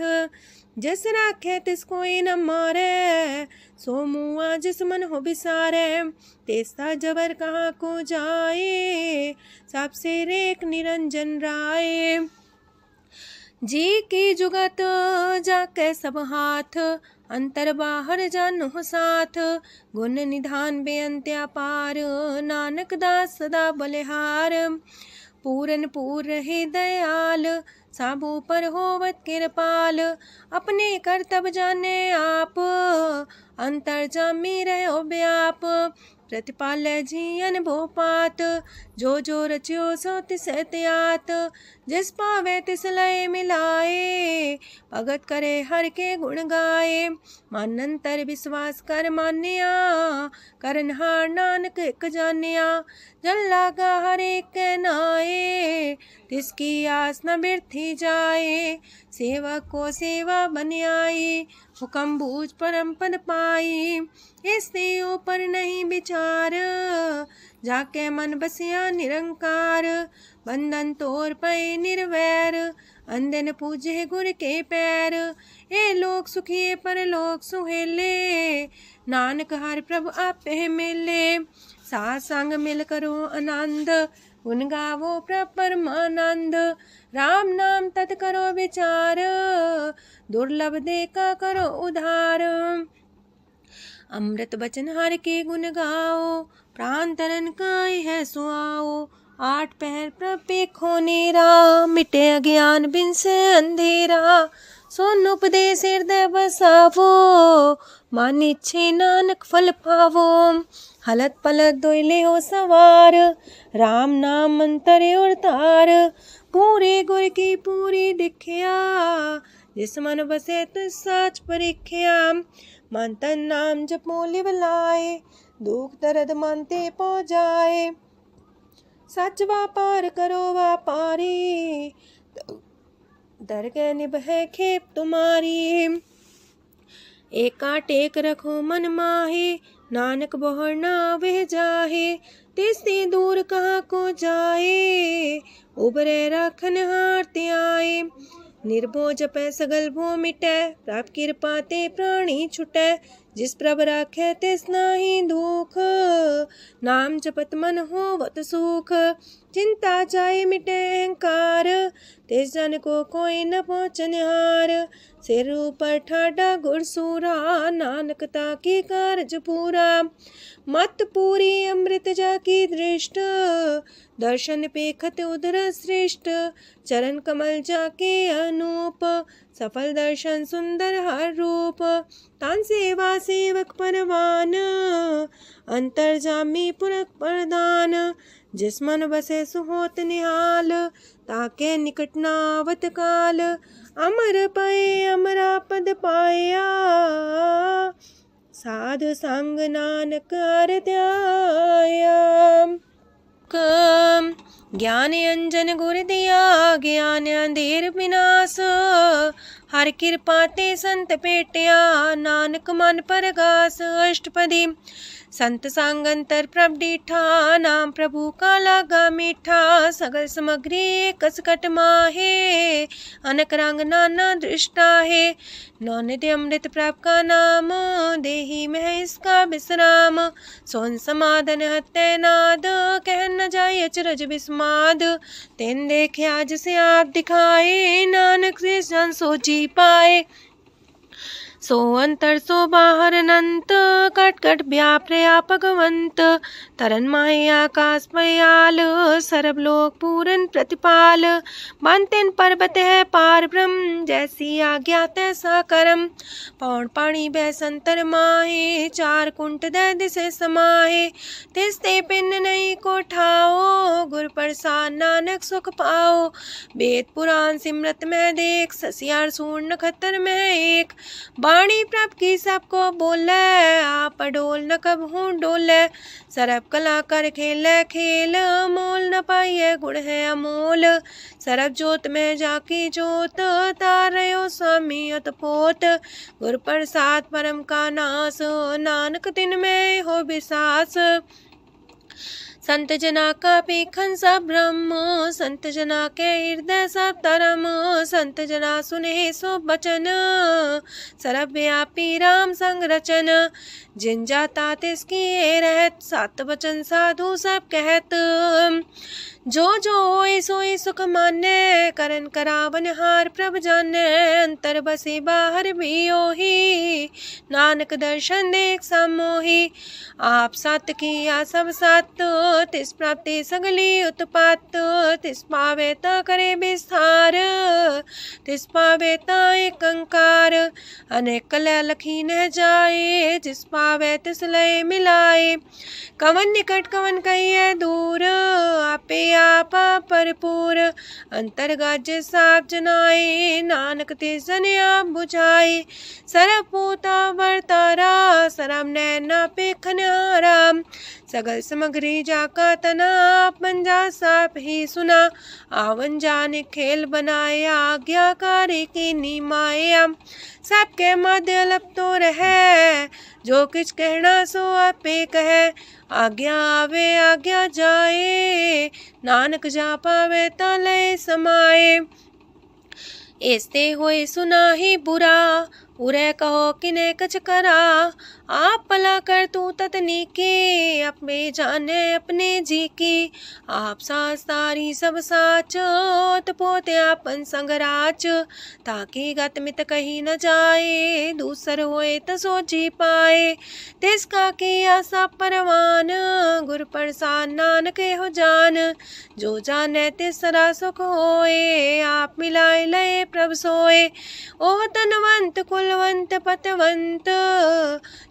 जिस राखे तिस कोई न मारे, सो मुआ जिस मन हो बिसारे। तेस्ता जबर कहाँ को जाए, सबसे रेख निरंजन राय। जी की जुगत जाके सब हाथ, अंतर बाहर जानो साथ। गुण निधान बेअंत्या पार, नानक दास सदा बलिहार। पूरन पूर रहे दयाल, साबो पर होवत कृपाल। अपने करतब जाने आप, अंतर जामी रहो व्याप। प्रतिपाल्य जियन भोपात, जो जो रचियो सो तिस त्यात। जिस पावे तिस लय मिलाए, भगत करे हर के गुण गाए। मानंतर विश्वास कर मान्या, करनहार नानक एक जानिया। जल लागा हर एक नाए, तिसकी आस न बिरथी जाए। सेवक को सेवा बन आई, हुक्म बूझ परम पद पाई। इससे ऊपर नहीं विचार, जाके मन बसिया निरंकार। बंधन तोड़ पे निर्वैर, अंधन पूजे गुर के पैर। ए लोग सुखिए पर लोग सुहेले, नानक हर प्रभु आपे मिले। साथ संग मिल करो आनंद, गुण गावो प्रभु परमानंद। राम नाम तत् करो विचार, दुर्लभ देखा करो उधार। अमृत बचन हर के गुण गाओ, प्राण तरन काई है सुआओ। आठ पहर प्रभ पेखो नेरा, मिटे अज्ञान बिन से अंधेरा। सोन उपदेश हृदय बसावो, मान इच्छे नानक फल पावो। हलत पलत दोइले हो सवार, राम नाम मंत्र उड़तार। पूरे गुर की पूरी दिखिया, जिस मन बसे तुझ साच परिख्या। मन तन नाम जपो लिव लाए, दुख दर्द मानते पो जाए। सच व्यापार करो व्यापारी, दरगह निभे खेप तुम्हारी। एका टेक रखो मन माहे, नानक बहुर ना वह जाहे। तिससे दूर कहाँ को जाए, उबरे राखन हार ते आए। निर्भो जपै सगल भो मिटै, प्रभ कृपा ते प्राणी छुटै। जिस प्रभ राखै तिस नाहि दुख, नाम जपत मन होवत सुख। चिंता जाए मिटे अहंकार, तिस जन को कोई न पहुँचनिहार। सिर ऊपर ठाडा गुरसूरा, नानक ताके कारज पूरा। मत पूरी अमृत जाकी दृष्ट, दर्शन पेखत उधर श्रेष्ठ, चरण कमल जाके अनूप। सफल दर्शन सुंदर हर रूप, तान सेवा सेवक परवान। अंतर्जामी पुरख प्रदान, जिस मन बसे सुहोत निहाल। ताके निकट नावत काल, अमर पए अमरा पद पाया। साधु संग नानक हर ध्याया। ज्ञान अंजन गुर दिया, ज्ञान अंधेर विनाश। हर कृपा ते संत पेटिया, नानक मन परगास। अष्टपदी संत सांगंतर प्रभ डीठा, नाम प्रभु का लागा मीठा। सगल समग्री कसकट माहे, अनक रंग नाना दृष्टा है। नौनिधि अमृत प्रभ का नाम, देही में इसका विश्राम। सोन समाधन हत्ते नाद, कह न जाय अचरज विस्माद। तेन देखे आज से आप दिखाए, नानक से जन सो जी पाए। सो अंतर सो बाहर अनंत, कट कट व्याप रया भगवंत। तरन माहे आकाश पयाल, सरब लोक पूरन प्रतिपाल। बांतेन पर्वत है पार ब्रह्म, जैसी आज्ञा तैसा करम। पौन पाणी बह संतर माहे, चार कुंट दे दिसे समाहे। तिसते पिन नहीं को ठाओ, गुर प्रसाद नानक सुख पाओ। वेद पुराण सिमरत में देख, ससियार सूर्ण नखतर में एक। वाणी प्रभ की सबको बोले, आप डोल न कब हूँ डोले। सरब कला कर खेले खेल, मोल न पाइए गुण है अमोल। सरब जोत में जाकी जोत, तारयो स्वामी अतपोत। गुर प्रसाद परम का नास, नानक तिन में हो विसास। संत जना का पेखन सब ब्रह्म, संत जना के हृदय सब धर्म। संत जना सुने सो बचन, सरब व्यापी राम संग रचन। जिन जाता तिसकी रहत, सात वचन साधु सब कहत। जो जो होए सोए सुख माने, करन करावन हार प्रभ जाने। अंतर बसे बाहर भी ओही, नानक दर्शन देख समोही। आप सत किया सब सत, तिस प्राप्ति सगली उत्पात। तिस पावे ता करे विस्तार, तिस पावे ता एक अंकार। अनेक कलय लखी न जाए, जिस पावे तिस लय मिलाए। कवन निकट कवन कहिए दूर, आपे आपा भरपूर। अंतर्गत साप जनाए, नानक तिस जन आप बुझाए। सरब पूता वर्तारा, सरम नैना पेखन हारा। सगल समग्री जाका तना, पंजा साप ही सुना। आवन जाने खेल बनाया, आज्ञाकारी की निमाया। सबके मध्य लप तो रहे, जो किछ कहना सो आपे कहे। आज्ञा आवे आज्ञा जाए, नानक जा पावे ता लय समाए। ऐसते होए सुना ही बुरा, उरे कहो किने कछ करा। आप भला कर तू ततनी के, अपने जाने अपने जी की। आप सास तारी सब साच, पोते आपन संग राच। ताकि गत मित कही न जाए, दूसर होए त सोची पाए। तिसका किया सब परवान, गुर प्रसाद नानक हो जान। जो जाने तिसरा सुख होए, आप मिलाए लय प्रभ सोए। ओह तनवंत कुलवंत पतवंत,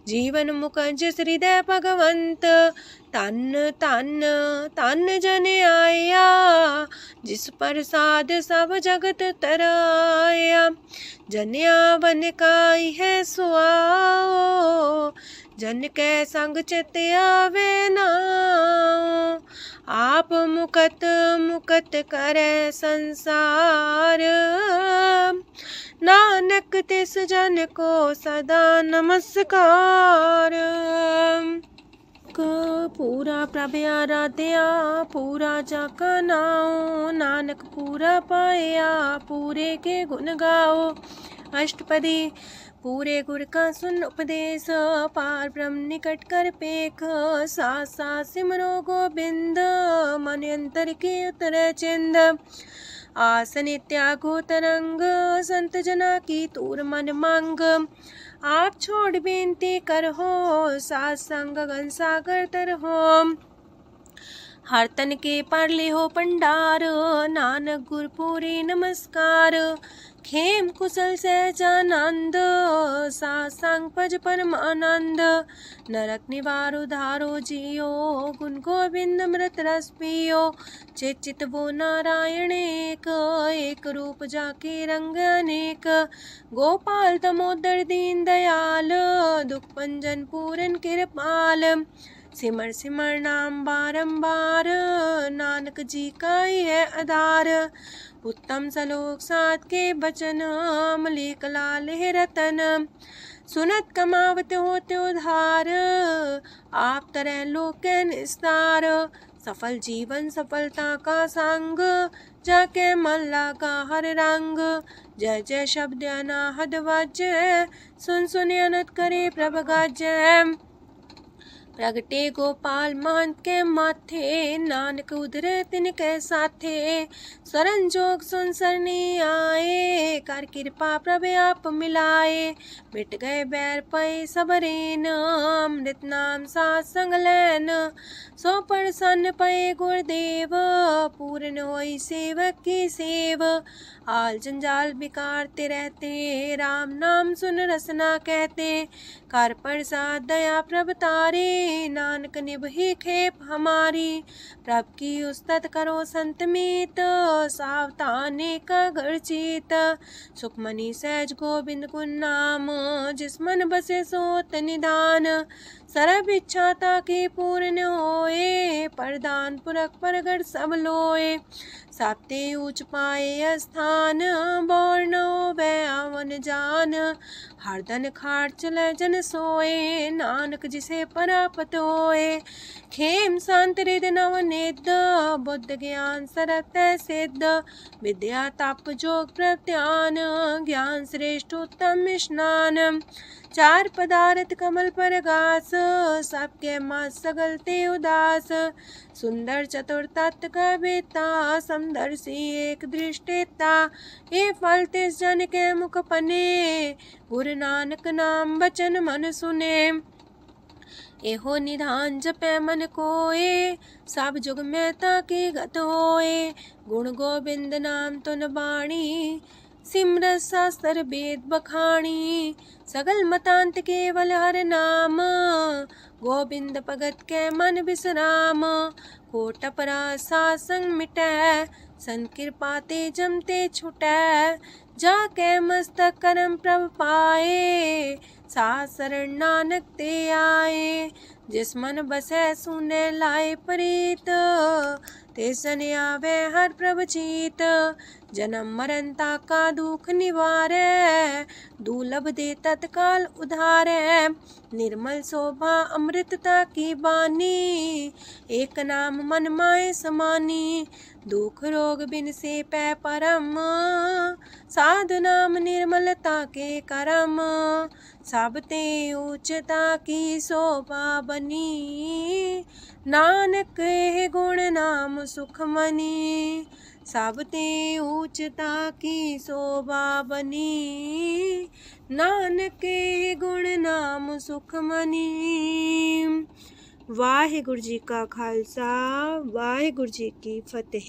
जीवन मुकज हृदय भगवंत। तन तन तन जन आया, जिस प्रसाद सब जगत तराया। जन्या बन काई है सुआओ, जन के संग चित आवे नाओ। आप मुकत मुकत करे संसार, नानक तिस जन को सदा नमस्कार। पूरा प्रभ आराध्या, पूरा जाका नाओ। नानक पूरा पाया, पूरे के गुण गाओ। अष्टपदी पूरे गुर का सुन उपदेश, पार ब्रह्म निकट कर पेख। साथ साथ सिमरो गोबिंद, मन अंतर के उतरे चिंद। आसन त्यागो तरंग, संत जना की तूर मन मांग। आप छोड़ बेनती कर हो, सात संग गगन सागर तर हो। हर तन के परले हो पंडार, नानक गुरपुरी नमस्कार। खेम कुशल सहजानंद, सासंग भज परमानंद। नरक निवार उधारो जियो, गुण गोविंद मृत रस पियो। चित वो नारायण एक रूप जाके रंग अनेक। गोपाल दामोदर दीन दयाल, दुख भंजन पूरन कृपाल। सिमर सिमर नाम बारंबार, नानक जी का ही है आधार। उत्तम सलोक साध के बचन, मलिक लाल है रतन। सुनत कमावत होते उधार, आप तरह लोक निस्तार। सफल जीवन सफलता का संग, जाके मन लगा हर रंग। जय जय शब्द अनाहद वज्य, सुन सुन अनत करे प्रभ गजय। प्रगटे गोपाल महंत के माथे, नानक उधरे तिनके साथे। स्वरन जोग सुन सरनी आए, कर कृपा प्रभ आप मिलाए। मिट गए बैर पै सबरेन, अमृत नाम साथ संग लैन। सो प्रसन्न पै गुरुदेव, पूर्ण होई सेवक की सेव। आल जंजाल बिकारते रहते, राम नाम सुन रसना कहते। कर प्रसाद दया प्रभ तारे, नानक निभही खेप हमारी। प्रभ की उस्तत करो संत मीत, सावधानी का घर चीत। सुखमनी सहज गोविंद गुण नाम, जिस मन बसे सोत निधान। सर्व इच्छा ताकि पूर्ण होए, प्रदान पुरख परगट सब लोए। साते ऊंच पाए स्थान, बोर न होवे आवन जान। हर धन खाट चले जन सोए, नानक जिसे प्राप्त होए। खेम शांत हृदय नवनिध, बुद्ध ज्ञान सरत सिद्ध। विद्या तप जोग प्रत्यान, ज्ञान श्रेष्ठ उत्तम स्नान। चार पदार्थ कमल पर घास, सबके मास सगलते उदास। सुंदर चतुर तत्व का बेता, समदर्शी एक दृष्टिता। ये फल तिस जन के मुख पने, गुरु नानक नाम बचन मन सुने। एहो निधान जपै मन कोए, सब जुग में ताकी गत होए। गुण गोविंद नाम तुन बाणी, सिमरत शास्त्र वेद बखाणी। सगल मतांत केवल हर नाम, गोविंद भगत के मन विश्राम। कोट अपराध सात संग मिटै, संत कृपा ते जमते छुटै। जाके मस्तक करम प्रभ पाए, साथ शरण नानक ते आए। जिस मन बसै सुने लाए प्रीत, ते सन आवे हर प्रभ चीत। जन्म मरण ताका दुख निवारै, दुर्लभ दे तत्काल उधारै। निर्मल शोभा अमृतता की बानी, एक नाम मन माए समानी। दुख रोग बिन से पै परम, साधु नाम निर्मलता के करम। सब ते उच्चता की शोभा बनी, नानक है गुण नाम सुखमनी। सब ते उच्चता की शोभा बनी, नानक है गुण नाम सुखमनी। वाहिगुरु जी का खालसा, वाहिगुरु जी की फतेह।